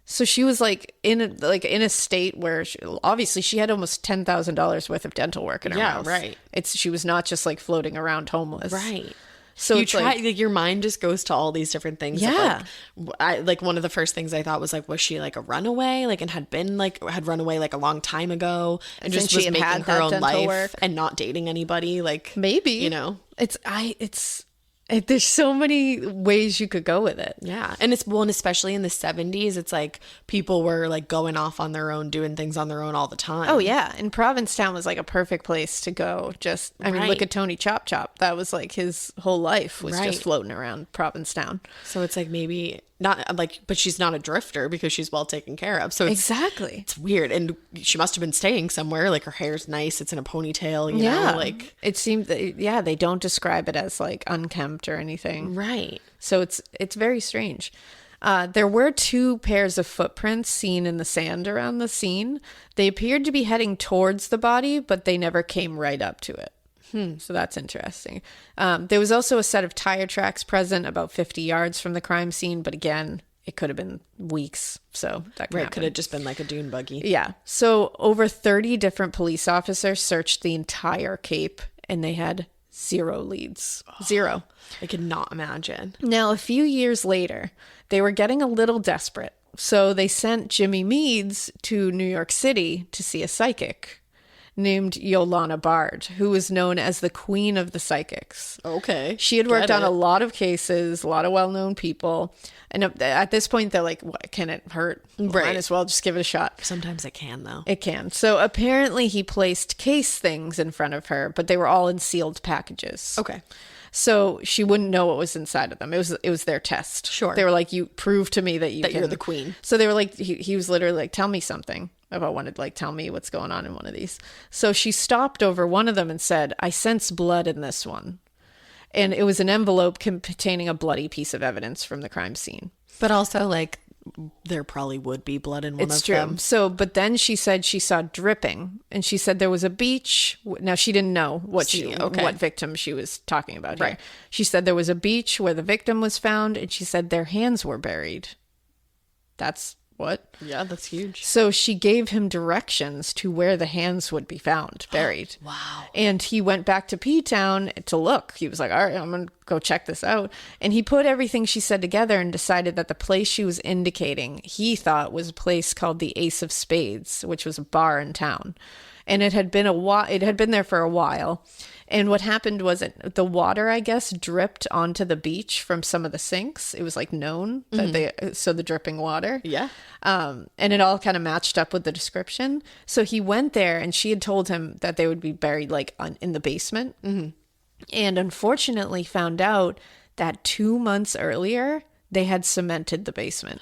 So she was in a state where obviously she had almost $10,000 worth of dental work in her mouth. right. She was not just floating around homeless. Right. So you it's try, your mind just goes to all these different things. Yeah. One of the first things I thought was was she a runaway? And had run away a long time ago and just she was had making had her that own dental life work. and not dating anybody. Maybe. There's so many ways you could go with it. Yeah. And and especially in the 70s, it's people were going off on their own, doing things on their own all the time. Oh yeah, and Provincetown was a perfect place to go. I mean, look Right. at Tony Chop Chop. That was his whole life was Right. just floating around Provincetown. So it's maybe not but she's not a drifter because she's well taken care of. So Exactly. it's weird. And she must have been staying somewhere. Her hair's nice. It's in a ponytail, you Yeah, know, it seemed that, they don't describe it as unkempt or anything. right. So it's very strange. There were 2 pairs of footprints seen in the sand around the scene. They appeared to be heading towards the body, but they never came right up to it. So that's interesting. There was also a set of tire tracks present about 50 yards from the crime scene, but again, it could have been weeks. So that Right. happen. Could have just been a dune buggy. Yeah. So over 30 different police officers searched the entire Cape, and they had 0 leads. 0. I could not imagine. Now, a few years later, they were getting a little desperate. So they sent Jimmy Meads to New York City to see a psychic named Yolanda Bard, who was known as the Queen of the Psychics. Okay. She had worked Get on it. a lot of cases, a lot of well-known people. And at this point, they're like, what, can it hurt? Right. Might as well just give it a shot. Sometimes it can, though. It can. So apparently he placed case things in front of her, but they were all in sealed packages. Okay. So she wouldn't know what was inside of them. It was their test. Sure. They were like, you prove to me that You're can- the queen. So they were like, he was literally like, tell me something about one of tell me what's going on in one of these. So she stopped over one of them and said, I sense blood in this one. And it was an envelope containing a bloody piece of evidence from the crime scene. But also, there probably would be blood in one It's of true. them. So, but then she said she saw dripping, and she said there was a beach. Now she didn't know what what victim she was talking about here. Right. She said there was a beach where the victim was found, and she said their hands were buried. That's what? Yeah, that's huge. So she gave him directions to where the hands would be found, buried. Wow. And he went back to P-Town to look. He was like, all right, I'm going to go check this out. And he put everything she said together and decided that the place she was indicating, he thought was a place called the Ace of Spades, which was a bar in town. And it had been there for a while. And what happened was the water, I guess, dripped onto the beach from some of the sinks. It was known that so the dripping water. Yeah. And it all kind of matched up with the description. So he went there, and she had told him that they would be buried in the basement. Mm-hmm. And unfortunately found out that 2 months earlier, they had cemented the basement.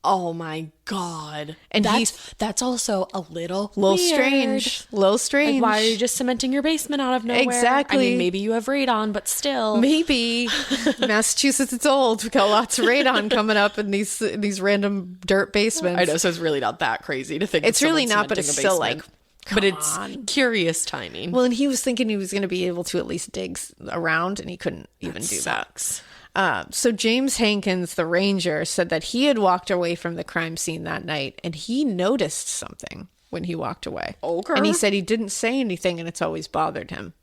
Oh my God. And that's also a little strange. Little strange. Why are you just cementing your basement out of nowhere? Exactly. I mean, maybe you have radon, but still. Maybe. Massachusetts, it's old. We got lots of radon coming up in these random dirt basements. I know, so it's really not that crazy to think It's of really someone not, but it's cementing a still basement. But it's curious timing. Well, and he was thinking he was going to be able to at least dig around, and he couldn't even do sucks. that. So James Hankins, the ranger, said that he had walked away from the crime scene that night, and he noticed something when he walked away. Okay. And he said he didn't say anything, and it's always bothered him.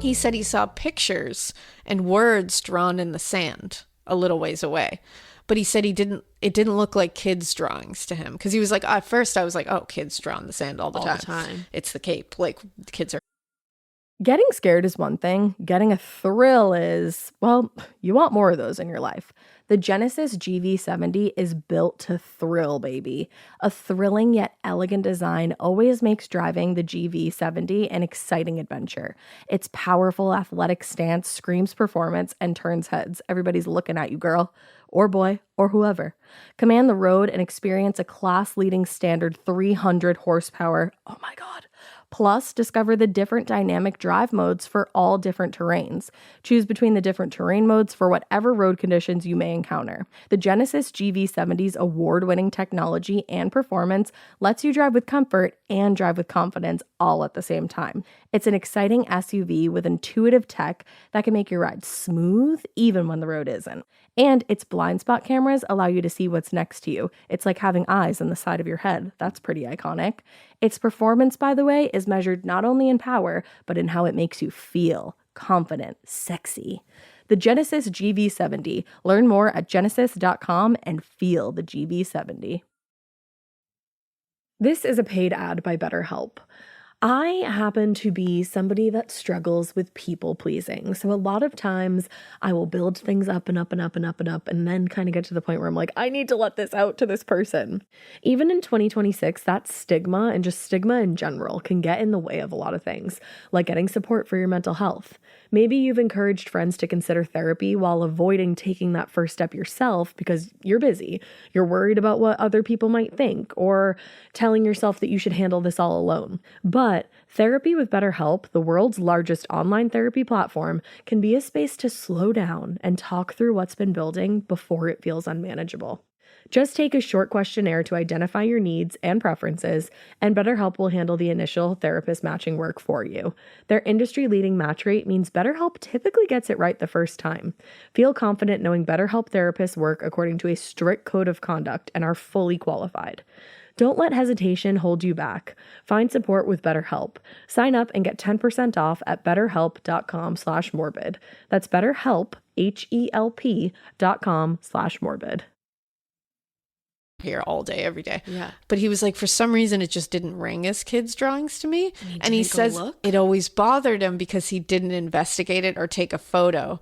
He said he saw pictures and words drawn in the sand a little ways away. but he said it didn't look like kids' drawings to him. Because he was like, at first I was like, oh, kids draw in the sand all the time. It's the cape. Like, the kids are. Getting scared is one thing. Getting a thrill is, well, you want more of those in your life. The Genesis GV70 is built to thrill, baby. A thrilling yet elegant design always makes driving the GV70 an exciting adventure. Its powerful athletic stance screams performance and turns heads. Everybody's looking at you, girl, or boy, or whoever. Command the road and experience a class-leading standard 300 horsepower. Oh my God. Plus, discover the different dynamic drive modes for all different terrains. Choose between the different terrain modes for whatever road conditions you may encounter. The Genesis GV70's award-winning technology and performance lets you drive with comfort and drive with confidence all at the same time. It's an exciting SUV with intuitive tech that can make your ride smooth even when the road isn't. And its blind spot cameras allow you to see what's next to you. It's like having eyes on the side of your head. That's pretty iconic. Its performance, by the way, is measured not only in power, but in how it makes you feel confident, sexy. The Genesis GV70. Learn more at genesis.com and feel the GV70. This is a paid ad by BetterHelp. I happen to be somebody that struggles with people pleasing. So a lot of times I will build things up and up and up and up and up and then kind of get to the point where I'm like, I need to let this out to this person. Even in 2026, that stigma and just stigma in general can get in the way of a lot of things, like getting support for your mental health. Maybe you've encouraged friends to consider therapy while avoiding taking that first step yourself because you're busy. You're worried about what other people might think, or telling yourself that you should handle this all alone. But therapy with BetterHelp, the world's largest online therapy platform, can be a space to slow down and talk through what's been building before it feels unmanageable. Just take a short questionnaire to identify your needs and preferences, and BetterHelp will handle the initial therapist matching work for you. Their industry-leading match rate means BetterHelp typically gets it right the first time. Feel confident knowing BetterHelp therapists work according to a strict code of conduct and are fully qualified. Don't let hesitation hold you back. Find support with BetterHelp. Sign up and get 10% off at betterhelp.com/morbid. That's BetterHelp, HELP.com/morbid. Here all day, every day. Yeah. But he was like, for some reason, it just didn't ring as kids' drawings to me. And he says look? it always bothered him because he didn't investigate it or take a photo,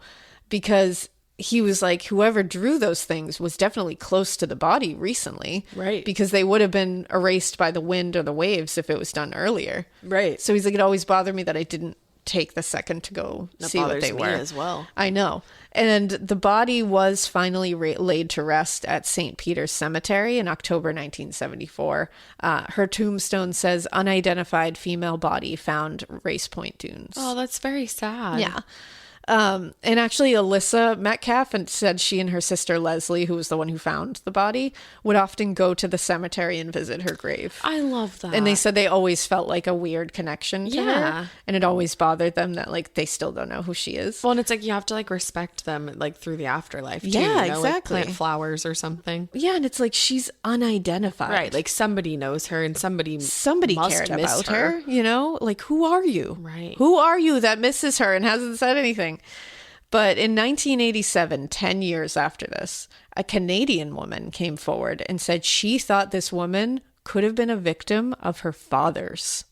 because he was like, whoever drew those things was definitely close to the body recently. Right. Because they would have been erased by the wind or the waves if it was done earlier. Right. So he's like, it always bothered me that I didn't take the second to go see what they were. As well. I know. And the body was finally laid to rest at St. Peter's Cemetery in October 1974. Her tombstone says, unidentified female body found Race Point Dunes. Oh, that's very sad. Yeah. And actually, Alyssa Metcalf and said she and her sister Leslie, who was the one who found the body, would often go to the cemetery and visit her grave. I love that. And they said they always felt like a weird connection to her. And it always bothered them that, like, they still don't know who she is. Well, and it's like you have to, like, respect them, like, through the afterlife, too. Yeah, you know? exactly. Like, plant flowers or something. Yeah, and it's like she's unidentified. Right, like, somebody knows her and somebody must cared miss about her, you know? Like, who are you? Right. Who are you that misses her and hasn't said anything? But in 1987, 10 years after this, a Canadian woman came forward and said she thought this woman could have been a victim of her father's.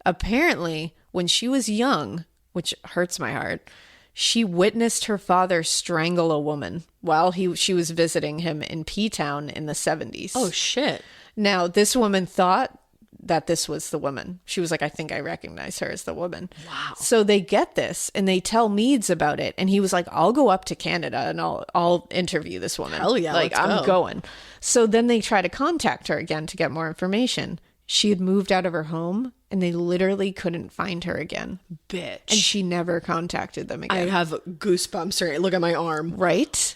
Apparently, when she was young, which hurts my heart, she witnessed her father strangle a woman while she was visiting him in P-Town in the 70s. Oh, shit. Now, this woman thought that this was the woman. She was like, I think I recognize her as the woman. Wow. So they get this and they tell Meads about it. And he was like, I'll go up to Canada and I'll interview this woman. Hell yeah, like, let's I'm go. going. So then they try to contact her again to get more information. She had moved out of her home and they literally couldn't find her again. Bitch. And she never contacted them again. I have goosebumps. Right? Look at my arm. Right?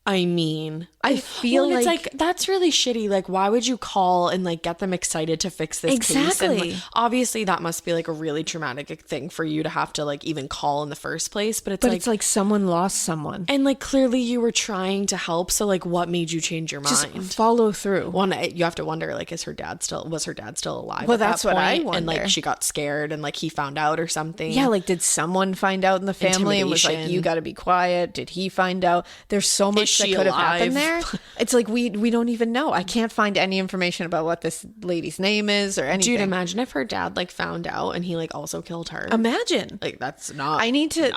I mean, I feel it's like that's really shitty. Like, why would you call and like get them excited to fix this case? And Exactly. like, obviously, that must be like a really traumatic thing for you to have to like even call in the first place. But it's like someone lost someone. and like clearly you were trying to help. So like, what made you change your mind? Just follow through. One, you have to wonder like, was her dad still alive? Well, at that that's what I point? And like wonder. she got scared and like he found out or something. Yeah, like did someone find out in the family and was like, Intimidation. you got to be quiet? Did he find out? There's so much place that could have happened there. It's like we don't even know. I can't find any information about what this lady's name is or anything. Dude, imagine if her dad like found out and he like also killed her. Imagine. Like that's not. I did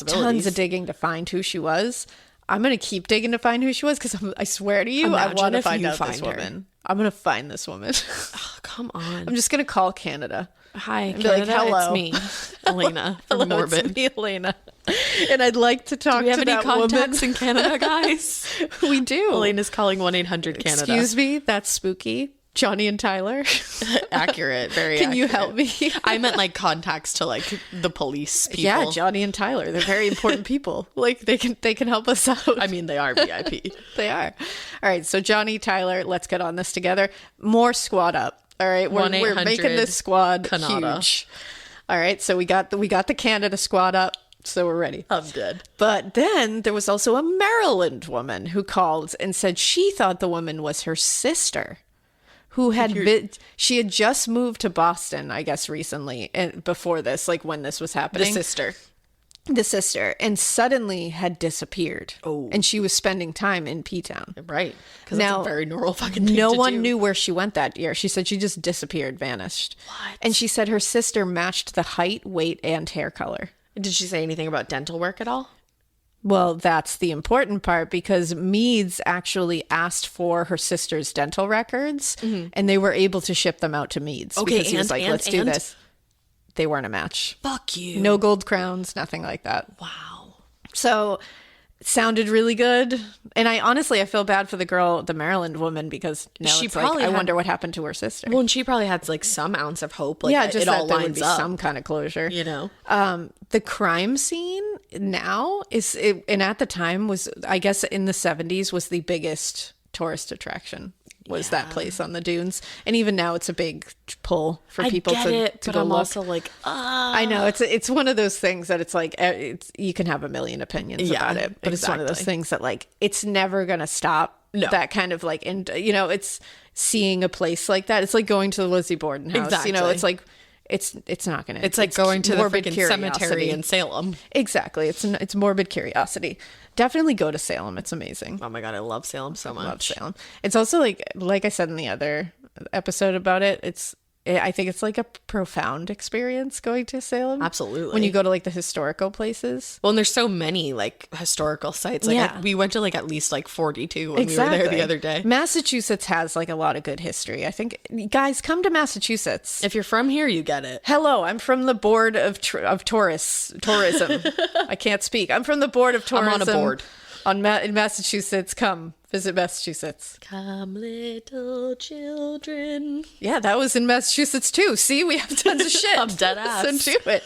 tons of digging to find who she was. I'm gonna keep digging to find who she was because I swear to you, I want to find out this woman. I'm gonna find this woman. Oh, come on. I'm just gonna call Canada. Hi, Be Canada. like, hello. It's me, Alaina from Hello, Morbid. it's me, Alaina. And I'd like to talk Do we have to any that contacts woman. in Canada, guys? We do. Alaina's calling 1-800 Canada. Excuse me, that's spooky. Johnny and Tyler. Accurate, very Can you accurate. help me? I meant like contacts to like the police people. Yeah, Johnny and Tyler. They're very important people. Like they can help us out. I mean, they are VIP. They are. All right, so Johnny, Tyler, let's get on this together. More squad up. All right, we're making this squad Canada. huge. All right, so we got the Canada squad up, so we're ready. I'm dead. But then there was also a Maryland woman who called and said she thought the woman was her sister, who had she had just moved to Boston, I guess, recently, and before this, like when this was happening. The sister, and suddenly had disappeared. Oh. And she was spending time in P-Town. Right. Because that's a very normal fucking thing No to one do. knew where she went that year. She said she just disappeared, vanished. What? And she said her sister matched the height, weight, and hair color. Did she say anything about dental work at all? Well, that's the important part because Meads actually asked for her sister's dental records and they were able to ship them out to Meads. Okay, because he was like, let's do this. They weren't a match. Fuck you. No gold crowns, nothing like that. Wow. So it sounded really good. And I feel bad for the Maryland woman because now She it's probably like, I had- wonder what happened to her sister. Well, and she probably had like some ounce of hope. Like, yeah, just it that all there would lines be up. some kind of closure. You know? The crime scene now and at the time was, I guess in the 70s, was the biggest tourist attraction. Was that place on the dunes, and even now it's a big pull for people to but go I'm look. also like, I know it's one of those things that it's like you can have a million opinions about it, but it's one of those exactly. things that like it's never gonna stop. No. That kind of like, and it's seeing a place like that. It's like going to the Lizzie Borden house. Exactly. It's like it's not gonna. it's like going to the morbid freaking cemetery curiosity. in Salem. Exactly. It's morbid curiosity. Definitely go to Salem. It's amazing. Oh my God, I love Salem so much. Love Salem. It's also like I said in the other episode about it, I think it's like a profound experience going to Salem. Absolutely. When you go to like the historical places. Well, and there's so many like historical sites. Like Yeah. we went to like at least like 42 when we were there the other day. Massachusetts has like a lot of good history. I think, guys, come to Massachusetts. If you're from here, you get it. Hello, I'm from the board of tourism. I can't speak. I'm from the board of tourism. I'm on a board. In Massachusetts. Come visit Massachusetts. Come, little children. Yeah, that was in Massachusetts too. See, we have tons of shit. I'm dead ass. So do it.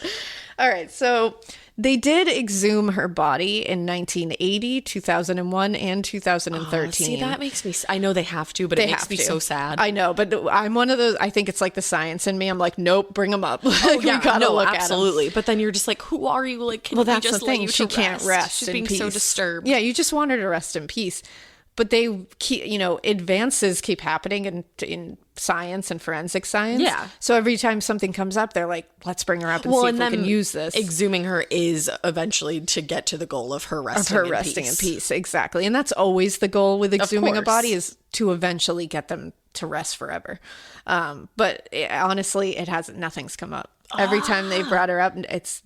All right, so they did exhume her body in 1980, 2001, and 2013. See, that makes me. I know they have to, but it makes me so sad. I know, but I'm one of those. I think it's like the science in me. I'm like, nope, bring them up. Like, we gotta look absolutely. But then you're just like, who are you? Like, can Well, we that's just the let thing. you She to can't rest. She's in being peace. so disturbed. Yeah, you just want her to rest in peace. But they keep, advances keep happening in science and forensic science. Yeah. So every time something comes up, they're like, let's bring her up and see if we can use this. Exhuming her is eventually to get to the goal of her resting in peace. Exactly. And that's always the goal with exhuming a course. body, is to eventually get them to rest forever. But honestly, nothing's come up. Every time they brought her up,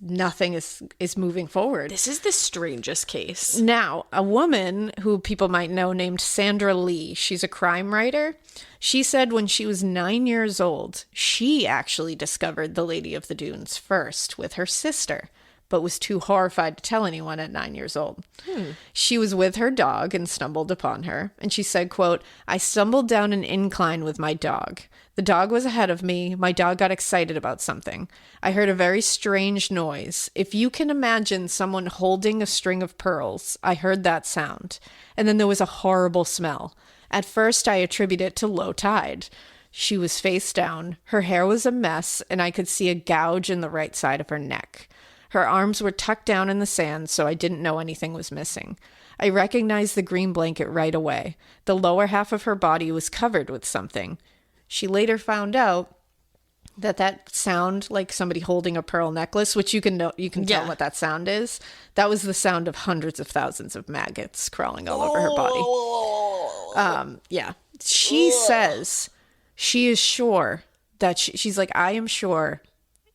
nothing is moving forward. This is the strangest case. Now, a woman who people might know named Sandra Lee, she's a crime writer. She said when she was 9 years old, she actually discovered the Lady of the Dunes first with her sister, but was too horrified to tell anyone at 9 years old. She was with her dog and stumbled upon her. And she said, quote, "I stumbled down an incline with my dog. The dog was ahead of me. My dog got excited about something. I heard a very strange noise. If you can imagine someone holding a string of pearls, I heard that sound. And then there was a horrible smell. At first, I attribute it to low tide. She was face down. Her hair was a mess, and I could see a gouge in the right side of her neck. Her arms were tucked down in the sand, so I didn't know anything was missing. I recognized the green blanket right away. The lower half of her body was covered with something. She later found out that sound like somebody holding a pearl necklace, which you can tell what that sound is. That was the sound of hundreds of thousands of maggots crawling all over her body. Yeah. She says she is sure that she's like, I am sure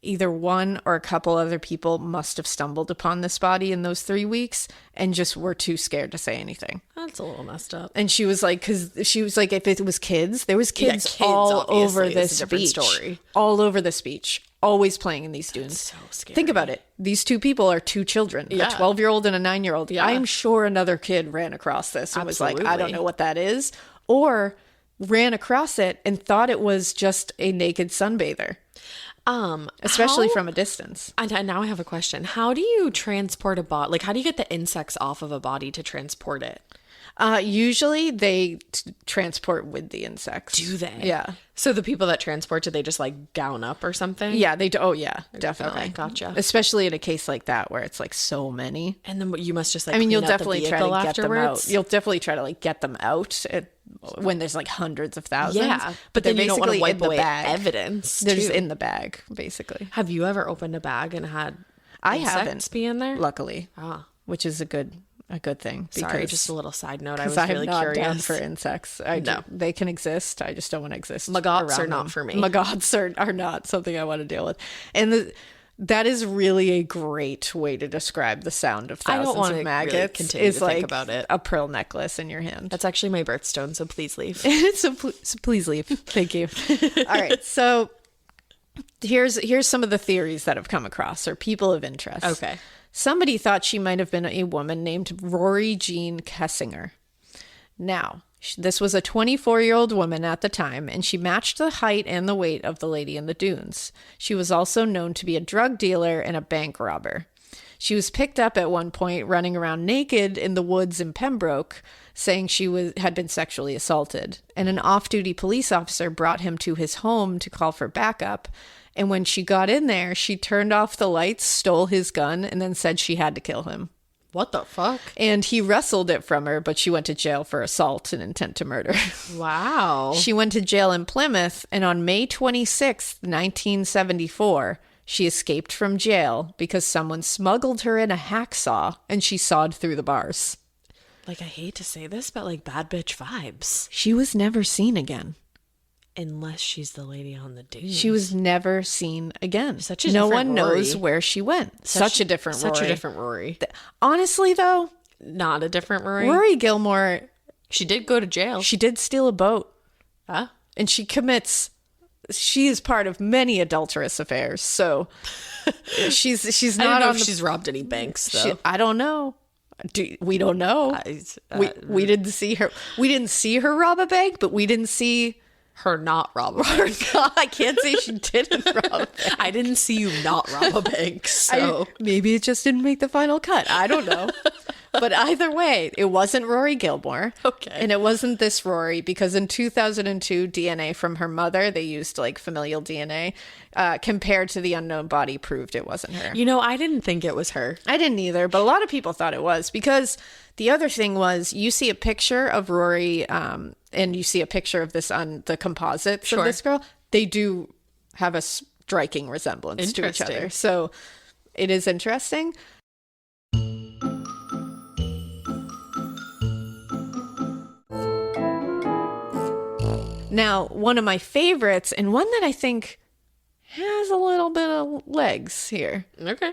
either one or a couple other people must have stumbled upon this body in those 3 weeks and just were too scared to say anything. That's a little messed up. And she was like, if it was kids, there was kids all over this beach. Story. All over this beach, always playing in these dunes. So scary. Think about it. These two people are two children, a 12-year-old and a 9-year-old. Yeah. I'm sure another kid ran across this and was like, I don't know what that is. Or ran across it and thought it was just a naked sunbather. Especially from a distance. And now I have a question. How do you transport a body? Like, how do you get the insects off of a body to transport it? Usually they transport with the insects. Do they? Yeah. So the people that transport, do they just like gown up or something? Yeah, they do. Oh, yeah, definitely. Okay, gotcha. Especially in a case like that where it's like so many. And then you must just like, you'll clean out definitely the try to vehicle get them out. afterwards? You'll definitely try to like get them out when there's like hundreds of thousands. Yeah, but then they're you don't want to basically wipe in the away bag. evidence. They're just too. in the bag, basically. Have you ever opened a bag and had I insects haven't be in there? Luckily. Which is a good thing. Sorry, just a little side note. I was I'm really not curious. down for insects. They can exist. I just don't want to exist. Maggots are around not them. for me. Maggots are not something I want to deal with. And that is really a great way to describe the sound of I don't thousands want of to maggots. really continue to like think about it. A pearl necklace in your hand. That's actually my birthstone, so please leave. so please leave. Thank you. All right. So here's some of the theories that have come across, or people of interest. Okay. Somebody thought she might have been a woman named Rory Jean Kessinger. Now, this was a 24-year-old woman at the time, and she matched the height and the weight of the lady in the dunes. She was also known to be a drug dealer and a bank robber. She was picked up at one point running around naked in the woods in Pembroke, saying she had been sexually assaulted. And an off-duty police officer brought him to his home to call for backup. And when she got in there, she turned off the lights, stole his gun, and then said she had to kill him. What the fuck? And he wrestled it from her, but she went to jail for assault and intent to murder. Wow. She went to jail in Plymouth, and on May 26th, 1974, she escaped from jail because someone smuggled her in a hacksaw, and she sawed through the bars. Like, I hate to say this, but like bad bitch vibes. She was never seen again. Unless she's the lady on the dunes. She was never seen again. Such a no different one Rory. knows where she went. Such a different Rory. Such a different Rory. Honestly, though, not a different Rory. Rory Gilmore, she did go to jail. She did steal a boat. Huh? And she is part of many adulterous affairs. So she's not I don't know on if she's robbed any banks, though. I don't know. We don't know. We didn't see her. We didn't see her rob a bank, but we didn't see her not rob a bank. I can't say she didn't rob a bank. I didn't see you not rob a bank, so maybe it just didn't make the final cut. I don't know. But either way, it wasn't Rory Gilmore. Okay. And it wasn't this Rory, because in 2002, DNA from her mother, they used like familial DNA, compared to the unknown body, proved it wasn't her. You know, I didn't think it was her. I didn't either, but a lot of people thought it was, because the other thing was, you see a picture of Rory, and you see a picture of this on the composites of this girl. They do have a striking resemblance to each other. So it is interesting. Now, one of my favorites, and one that I think has a little bit of legs here. Okay.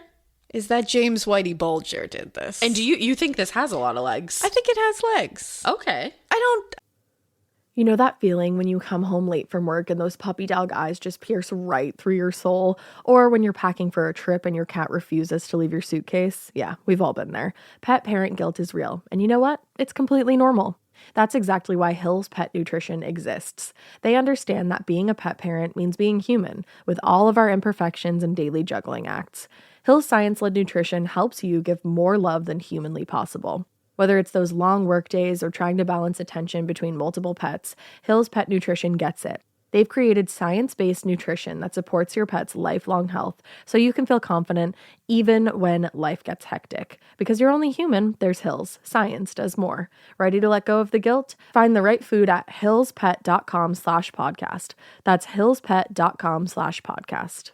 Is that James Whitey Bulger did this. And do you think this has a lot of legs? I think it has legs. Okay. I don't... You know that feeling when you come home late from work and those puppy dog eyes just pierce right through your soul? Or when you're packing for a trip and your cat refuses to leave your suitcase? Yeah, we've all been there. Pet parent guilt is real. And you know what? It's completely normal. That's exactly why Hill's Pet Nutrition exists. They understand that being a pet parent means being human, with all of our imperfections and daily juggling acts. Hill's science-led nutrition helps you give more love than humanly possible. Whether it's those long work days or trying to balance attention between multiple pets, Hill's Pet Nutrition gets it. They've created science-based nutrition that supports your pet's lifelong health so you can feel confident even when life gets hectic. Because you're only human, there's Hills. Science does more. Ready to let go of the guilt? Find the right food at hillspet.com/podcast. That's hillspet.com/podcast.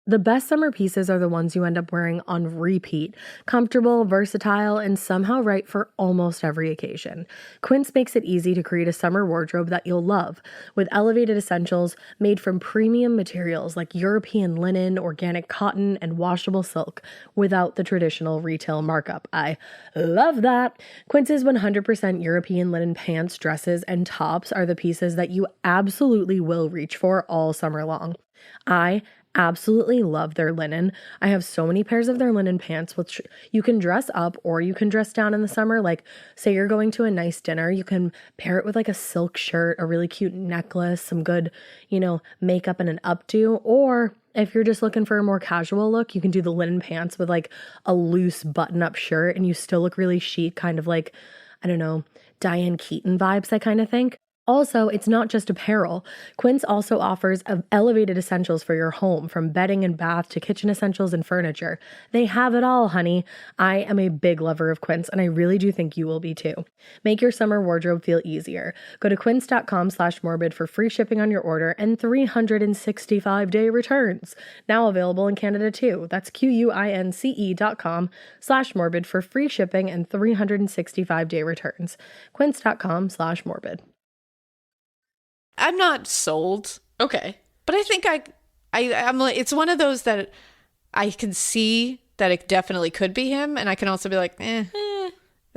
The best summer pieces are the ones you end up wearing on repeat. Comfortable, versatile, and somehow right for almost every occasion. Quince makes it easy to create a summer wardrobe that you'll love, with elevated essentials made from premium materials like European linen, organic cotton, and washable silk, without the traditional retail markup. I love that! Quince's 100% European linen pants, dresses, and tops are the pieces that you absolutely will reach for all summer long. I absolutely love their linen. I have so many pairs of their linen pants, which you can dress up or you can dress down in the summer. Like, say you're going to a nice dinner, you can pair it with like a silk shirt, a really cute necklace, some good, makeup and an updo. Or if you're just looking for a more casual look, you can do the linen pants with like a loose button-up shirt and you still look really chic, kind of like, I don't know, Diane Keaton vibes, I kind of think. Also, it's not just apparel. Quince also offers elevated essentials for your home, from bedding and bath to kitchen essentials and furniture. They have it all, honey. I am a big lover of Quince, and I really do think you will be too. Make your summer wardrobe feel easier. Go to quince.com/morbid for free shipping on your order and 365-day returns. Now available in Canada too. That's QUINCE.com/morbid for free shipping and 365-day returns. Quince.com/morbid. I'm not sold, Okay. but I think I'm like, it's one of those that I can see that it definitely could be him, and I can also be like,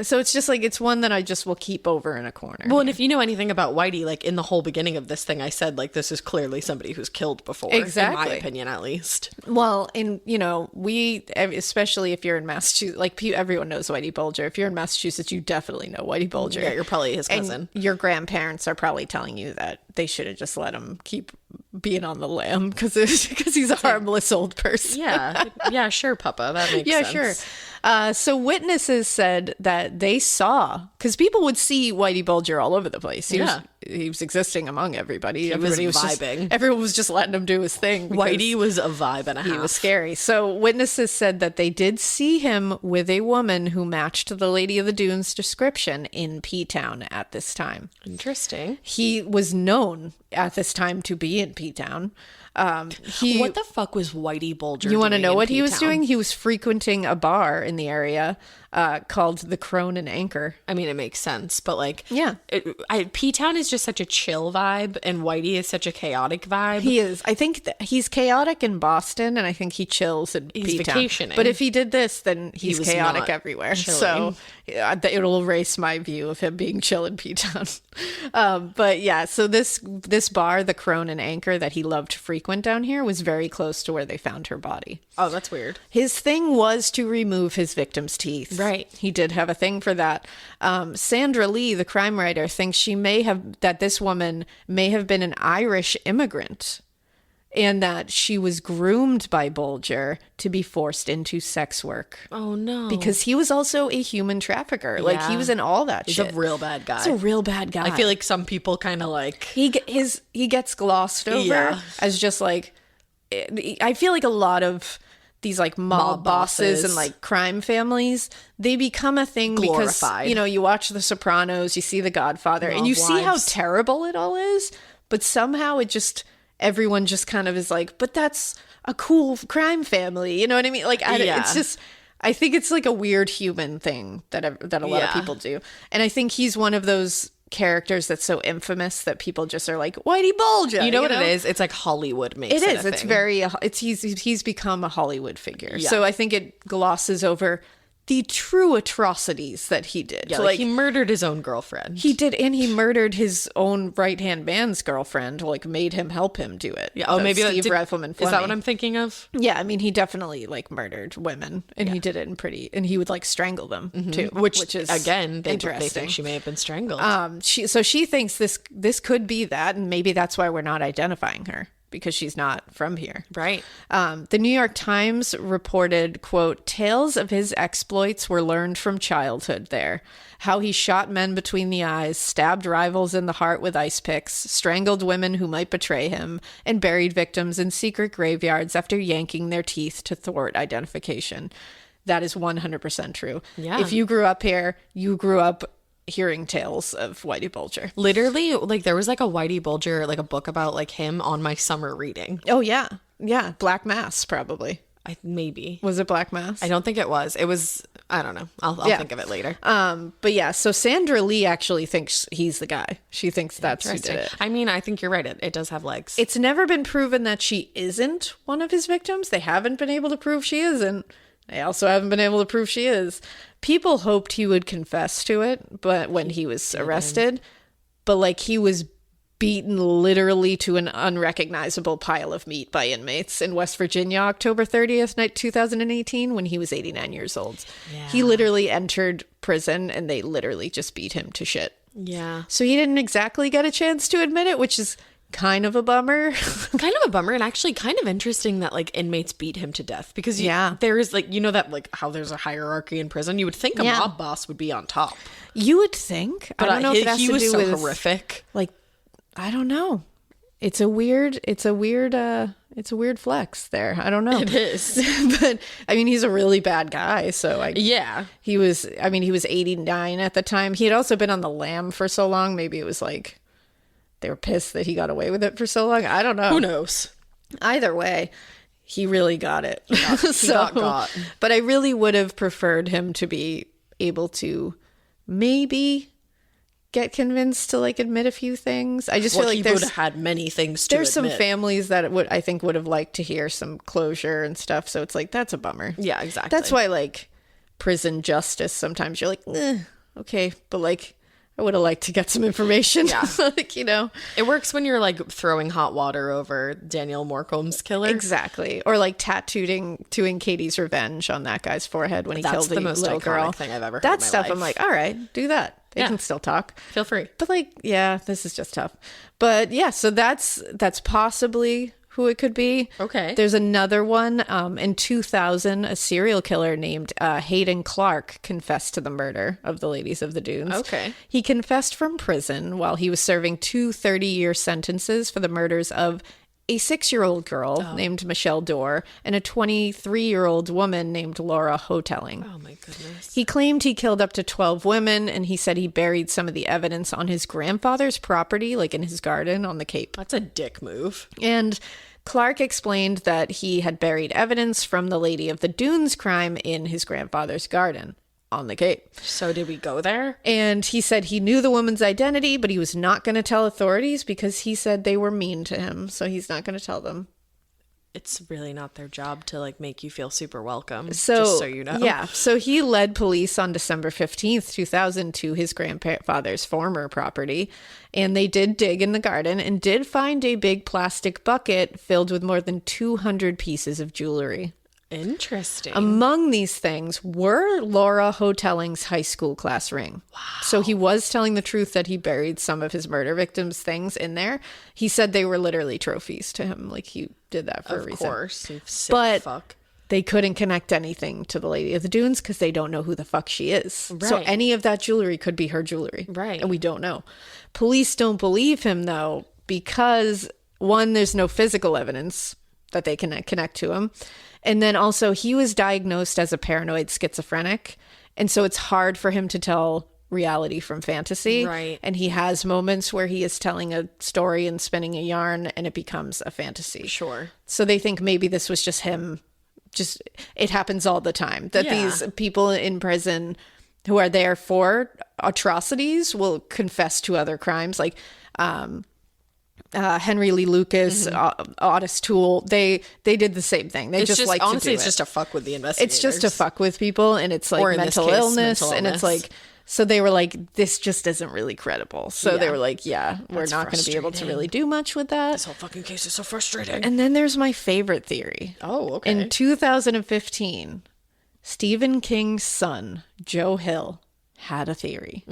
So it's just like, it's one that I just will keep over in a corner. Well, and if you know anything about Whitey, like in the whole beginning of this thing, I said, like, this is clearly somebody who's killed before. Exactly. In my opinion, at least. Well, and we, especially if you're in Massachusetts, like everyone knows Whitey Bulger. If you're in Massachusetts, you definitely know Whitey Bulger. Yeah, you're probably his cousin. And your grandparents are probably telling you that they should have just let him keep being on the lam because he's a harmless old person. Yeah, sure, Papa. That makes sense. Sure. So witnesses said that they saw, because people would see Whitey Bulger all over the place. He was existing among everybody. Everybody was vibing. Everyone was just letting him do his thing. Whitey was a vibe and a half. He was scary. So witnesses said that they did see him with a woman who matched the Lady of the Dunes description in P-Town at this time. Interesting. He was known at this time to be in P-Town. What the fuck was Whitey Bulger? You want to know what he was P-Town? doing? He was frequenting a bar in the area called the Crone and Anchor. I mean, it makes sense, but like, Yeah. P-Town is just such a chill vibe, and Whitey is such a chaotic vibe. He is. I think he's chaotic in Boston, and I think he chills in He's P-Town. vacationing. But if he did this, then he's was chaotic not everywhere. chilling. So it'll erase my view of him being chill in P-Town. But yeah, so this bar, the Crone and Anchor, that he loved to frequent down here, was very close to where they found her body. Oh, that's weird. His thing was to remove his victim's teeth. Right. He did have a thing for that. Sandra Lee, the crime writer, thinks that this woman may have been an Irish immigrant and that she was groomed by Bulger to be forced into sex work. Oh, no. Because he was also a human trappicker. Like, he was in all that He's shit. a real bad guy. He's a real bad guy. I feel like some people kind of like... He gets glossed over as just like... I feel like a lot of these like mob bosses and like crime families, they become a thing glorified. Because, you watch The Sopranos, you see The Godfather, and you see how terrible it all is, but somehow everyone just kind of is like, but that's a cool crime family. You know what I mean? Like, it's just, I think it's like a weird human thing that a lot of people do. And I think he's one of those characters that's so infamous that people just are like, Whitey Bulger. You know what it is? It's like Hollywood makes it. It is. A It's thing. very. He's become a Hollywood figure. Yeah. So I think it glosses over the true atrocities that he did. Yeah, like he murdered his own girlfriend. He did, and he murdered his own right-hand man's girlfriend, like made him help him do it. Yeah. Oh, maybe Steve Rifleman Fleming. Is that what I'm thinking of? Yeah, I mean, he definitely like murdered women, and he did it and he would like strangle them too, which is again interesting. They think she may have been strangled. She thinks this could be that, and maybe that's why we're not identifying her. because she's not from here. Right. The New York Times reported, quote, tales of his exploits were learned from childhood there. How he shot men between the eyes, stabbed rivals in the heart with ice picks, strangled women who might betray him, and buried victims in secret graveyards after yanking their teeth to thwart identification. That is 100% true. Yeah. If you grew up here, you grew up hearing tales of Whitey Bulger. Literally, like, there was like a Whitey Bulger, like a book about like him on my summer reading. Oh, yeah. Yeah. Black Mass, probably. Maybe. Was it Black Mass? I don't think it was. It was, I don't know. I'll think of it later. But yeah, so Sandra Lee actually thinks he's the guy. She thinks that's who did it. I mean, I think you're right. It does have legs. It's never been proven that she isn't one of his victims. They haven't been able to prove she isn't. They also haven't been able to prove she is. People hoped he would confess to it, but when he was arrested, but like he was beaten literally to an unrecognizable pile of meat by inmates in West Virginia, October 30th, 2018, when he was 89 years old. Yeah. He literally entered prison and they literally just beat him to shit. Yeah. So he didn't exactly get a chance to admit it, which is kind of a bummer. Kind of a bummer, and actually kind of interesting that like inmates beat him to death, because there is like, you know, that like how there's a hierarchy in prison. You would think a mob boss would be on top. You would think. But I don't know if it has he to was do so with horrific. Like, I don't know. It's a weird flex there. I don't know. It is. But I mean, he's a really bad guy. So he was 89 at the time. He had also been on the lam for so long. Maybe it was like they were pissed that he got away with it for so long. I don't know. Who knows? Either way, he really got it. He got. But I really would have preferred him to be able to maybe get convinced to like admit a few things. I just feel like he would have had many things to there's admit. some families that would have liked to hear some closure and stuff. So it's like, that's a bummer. Yeah, exactly. That's why like prison justice, sometimes you're like, okay, but like I would have liked to get some information. Yeah. Like, you know, it works when you're like throwing hot water over Daniel Morcomb's killer. Exactly. Or like tattooing Katie's revenge on that guy's forehead when he killed the most little iconic girl. thing I've ever heard That in my stuff, life. I'm like, all right, do that. They can still talk. Feel free. But like, yeah, this is just tough. But yeah, so that's possibly who it could be. Okay. There's another one. In 2000, a serial killer named Hayden Clark confessed to the murder of the Ladies of the Dunes. Okay. He confessed from prison while he was serving two 30-year sentences for the murders of a 6-year-old girl named Michelle Dorr and a 23-year-old woman named Laura Hotelling. Oh my goodness. He claimed he killed up to 12 women, and he said he buried some of the evidence on his grandfather's property, like in his garden on the Cape. That's a dick move. And Clark explained that he had buried evidence from the Lady of the Dunes crime in his grandfather's garden on the Cape. So did we go there? And he said he knew the woman's identity, but he was not going to tell authorities because he said they were mean to him. So he's not going to tell them. It's really not their job to like make you feel super welcome. So, just so you know. Yeah. So he led police on December 15th, 2000 to his grandfather's former property. And they did dig in the garden and did find a big plastic bucket filled with more than 200 pieces of jewelry. Interesting. Among these things were Laura Hotelling's high school class ring. Wow. So he was telling the truth that he buried some of his murder victims' things in there. He said they were literally trophies to him. Like he did that for a reason. Of course. You sick But fuck. they couldn't connect anything to the Lady of the Dunes because they don't know who the fuck she is. Right. So any of that jewelry could be her jewelry. Right. And we don't know. Police don't believe him, though, because, one, there's no physical evidence that they can connect to him. And then also, he was diagnosed as a paranoid schizophrenic. And so it's hard for him to tell reality from fantasy. Right. And he has moments where he is telling a story and spinning a yarn and it becomes a fantasy. Sure. So they think maybe this was just him. Just, it happens all the time that these people in prison who are there for atrocities will confess to other crimes. Like, Henry Lee Lucas, Otis Toole, they did the same thing. They just like honestly, to do it's it. just to fuck with the investigators. It's just to fuck with people, and it's like Or in this mental case, illness, mental and it's illness. like, so they were like, this just isn't really credible. So they were like, yeah, we're That's not going to be able to frustrating. really do much with that. This whole fucking case is so frustrating. And then there's my favorite theory. Oh, okay. In 2015, Stephen King's son, Joe Hill, had a theory.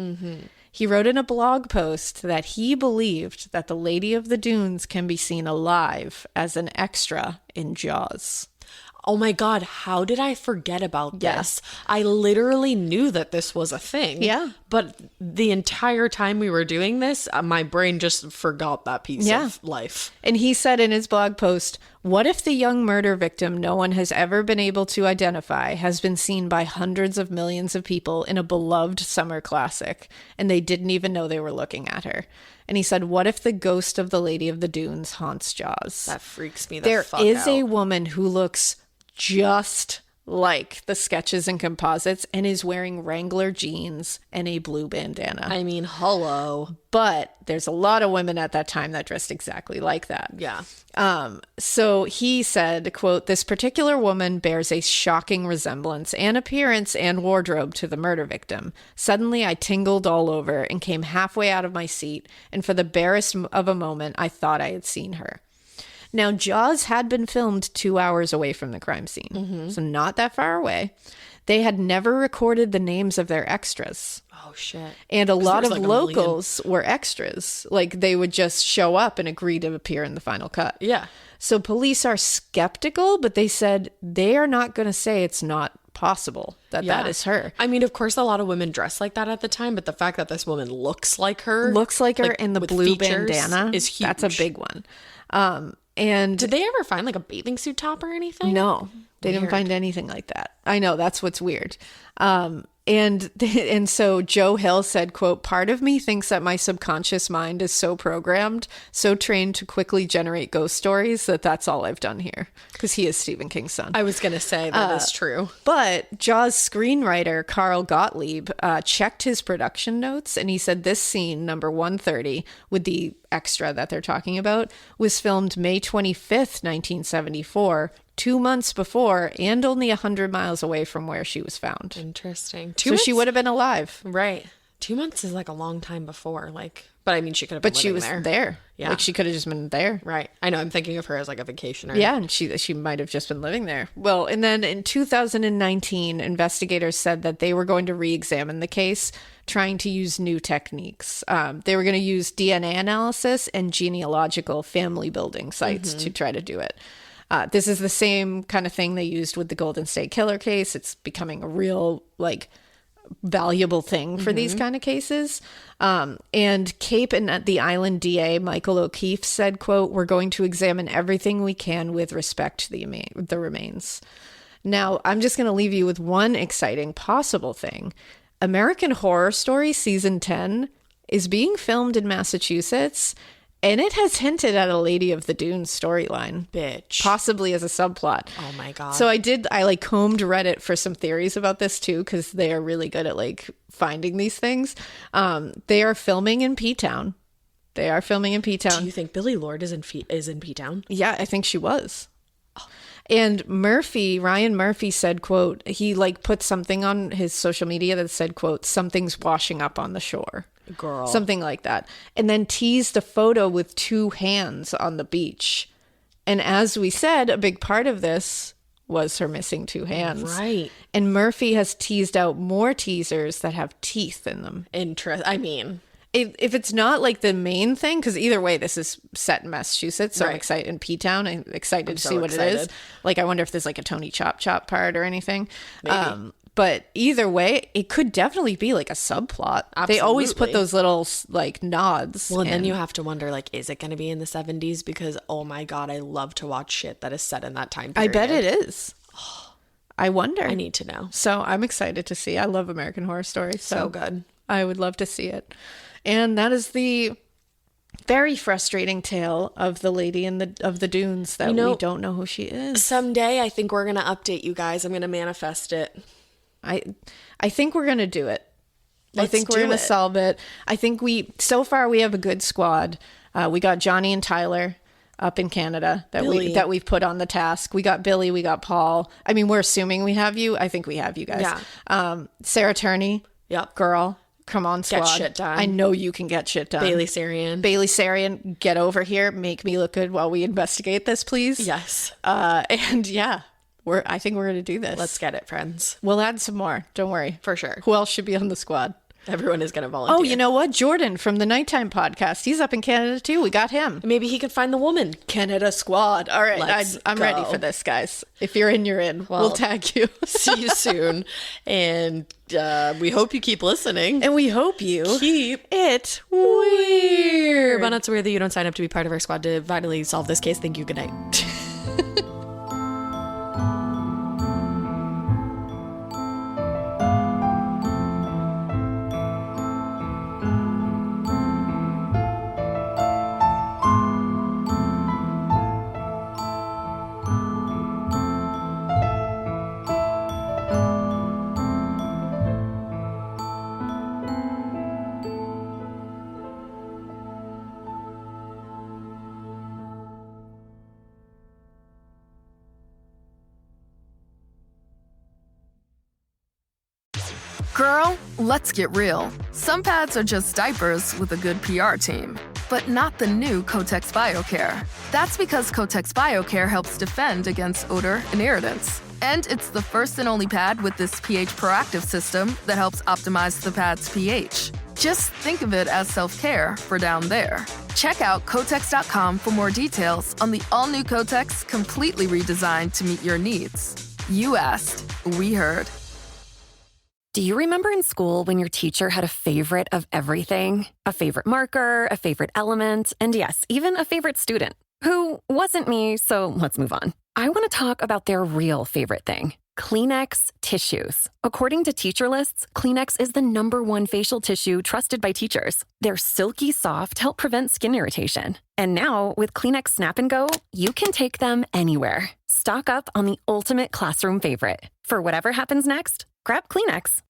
He wrote in a blog post that he believed that the Lady of the Dunes can be seen alive as an extra in Jaws. Oh my God, how did I forget about Yeah. this? I literally knew that this was a thing. Yeah. But the entire time we were doing this, my brain just forgot that piece of life. And he said in his blog post, what if the young murder victim no one has ever been able to identify has been seen by hundreds of millions of people in a beloved summer classic, and they didn't even know they were looking at her? And he said, what if the ghost of the Lady of the Dunes haunts Jaws? That freaks me the There fuck is out. a woman who looks just like the sketches and composites and is wearing Wrangler jeans and a blue bandana. I mean, hello. But there's a lot of women at that time that dressed exactly like that. Yeah. So he said, quote, this particular woman bears a shocking resemblance and appearance and wardrobe to the murder victim. Suddenly I tingled all over and came halfway out of my seat. And for the barest of a moment, I thought I had seen her. Now, Jaws had been filmed 2 hours away from the crime scene, so not that far away. They had never recorded the names of their extras. Oh, shit. And a lot of there's like a locals were extras. Like, they would just show up and agree to appear in the final cut. Yeah. So police are skeptical, but they said they are not going to say it's not possible that that is her. I mean, of course, a lot of women dress like that at the time, but the fact that this woman looks like her. Looks like her in the with blue features bandana is huge. That's a big one. And Did they ever find like a bathing suit top or anything? no, they didn't find anything like that. I know, that's what's weird. And so Joe Hill said, quote, part of me thinks that my subconscious mind is so programmed, so trained to quickly generate ghost stories that that's all I've done here. Because he is Stephen King's son. I was going to say that is true. But Jaws screenwriter Carl Gottlieb checked his production notes, and he said this scene, number 130, with the extra that they're talking about, was filmed May 25th, 1974, 2 months before and only 100 miles away from where she was found. Interesting. So she would have been alive. Right. 2 months is like a long time before. But I mean, she could have been But she was living there. Yeah. Like, she could have just been there. Right. I know. I'm thinking of her as like a vacationer. Yeah, and she might have just been living there. Well, and then in 2019, investigators said that they were going to re-examine the case, trying to use new techniques. They were going to use DNA analysis and genealogical family building sites to try to do it. This is the same kind of thing they used with the Golden State Killer case. It's becoming a real, like, valuable thing for these kind of cases. And Cape and the Island DA, Michael O'Keefe, said, quote, we're going to examine everything we can with respect to the remains. Now, I'm just going to leave you with one exciting possible thing. American Horror Story Season 10 is being filmed in Massachusetts, and it has hinted at a Lady of the Dunes storyline. Bitch. Possibly as a subplot. Oh my God. So I like combed Reddit for some theories about this too, because they are really good at like finding these things. They are filming in P-Town. Do you think Billy Lord is in P-Town? Yeah, I think she was. And Ryan Murphy said, quote, he like put something on his social media that said, quote, something's washing up on the shore. Girl. Something like that. And then teased a photo with two hands on the beach. And as we said, a big part of this was her missing two hands. Right. And Murphy has teased out more teasers that have teeth in them. I mean, If it's not like the main thing, because either way, this is set in Massachusetts, so I'm Right. excited in P-Town. I'm excited to so see what it is. excited. Like, I wonder if there's like a Tony Chop Chop part or anything. Maybe. But either way, it could definitely be like a subplot. They always put Absolutely. those little like nods. well, and then in. you have to wonder, like, is it going to be in the 70s? Because, oh my God, I love to watch shit that is set in that time I period. bet it is. I wonder. I need to know. So I'm excited to see. I love American Horror Story. So good. I would love to see it. And that is the very frustrating tale of the lady of the dunes that we don't know who she is. Someday, I think we're going to update you guys. I'm going to manifest it. I think we're going to do it. I Let's think we're do going to it. solve it. I think so far we have a good squad. We got Johnny and Tyler up in Canada Billy. that we've put on the task. We got Billy, we got Paul. I mean, we're assuming we have you. I think we have you guys. Yeah. Sarah Turney. Yep. Girl, come on, squad. Get shit done. I know you can get shit done. Bailey Sarian. Bailey Sarian, get over here. Make me look good while we investigate this, please. Yes. And yeah, I think we're going to do this. Let's get it, friends. We'll add some more. Don't worry. For sure. Who else should be on the squad? Everyone is going to volunteer. Oh, you know what? Jordan from the Nighttime podcast. He's up in Canada too. We got him. Maybe he could find the woman. Canada squad. All right. I'm ready for this, guys. If you're in, you're in. We'll tag you. See you soon. And we hope you keep listening. And we hope you keep it weird. But it's weird that you don't sign up to be part of our squad to finally solve this case. Thank you. Good night. Girl, let's get real. Some pads are just diapers with a good PR team, but not the new Kotex BioCare. That's because Kotex BioCare helps defend against odor and irritants. And it's the first and only pad with this pH proactive system that helps optimize the pad's pH. Just think of it as self-care for down there. Check out Kotex.com for more details on the all-new Kotex, completely redesigned to meet your needs. You asked, we heard. Do you remember in school when your teacher had a favorite of everything? A favorite marker, a favorite element, and yes, even a favorite student? Who wasn't me, so let's move on. I want to talk about their real favorite thing. Kleenex tissues. According to teacher lists, Kleenex is the #1 facial tissue trusted by teachers. They're silky soft, help prevent skin irritation. And now, with Kleenex Snap and Go, you can take them anywhere. Stock up on the ultimate classroom favorite. For whatever happens next, grab Kleenex.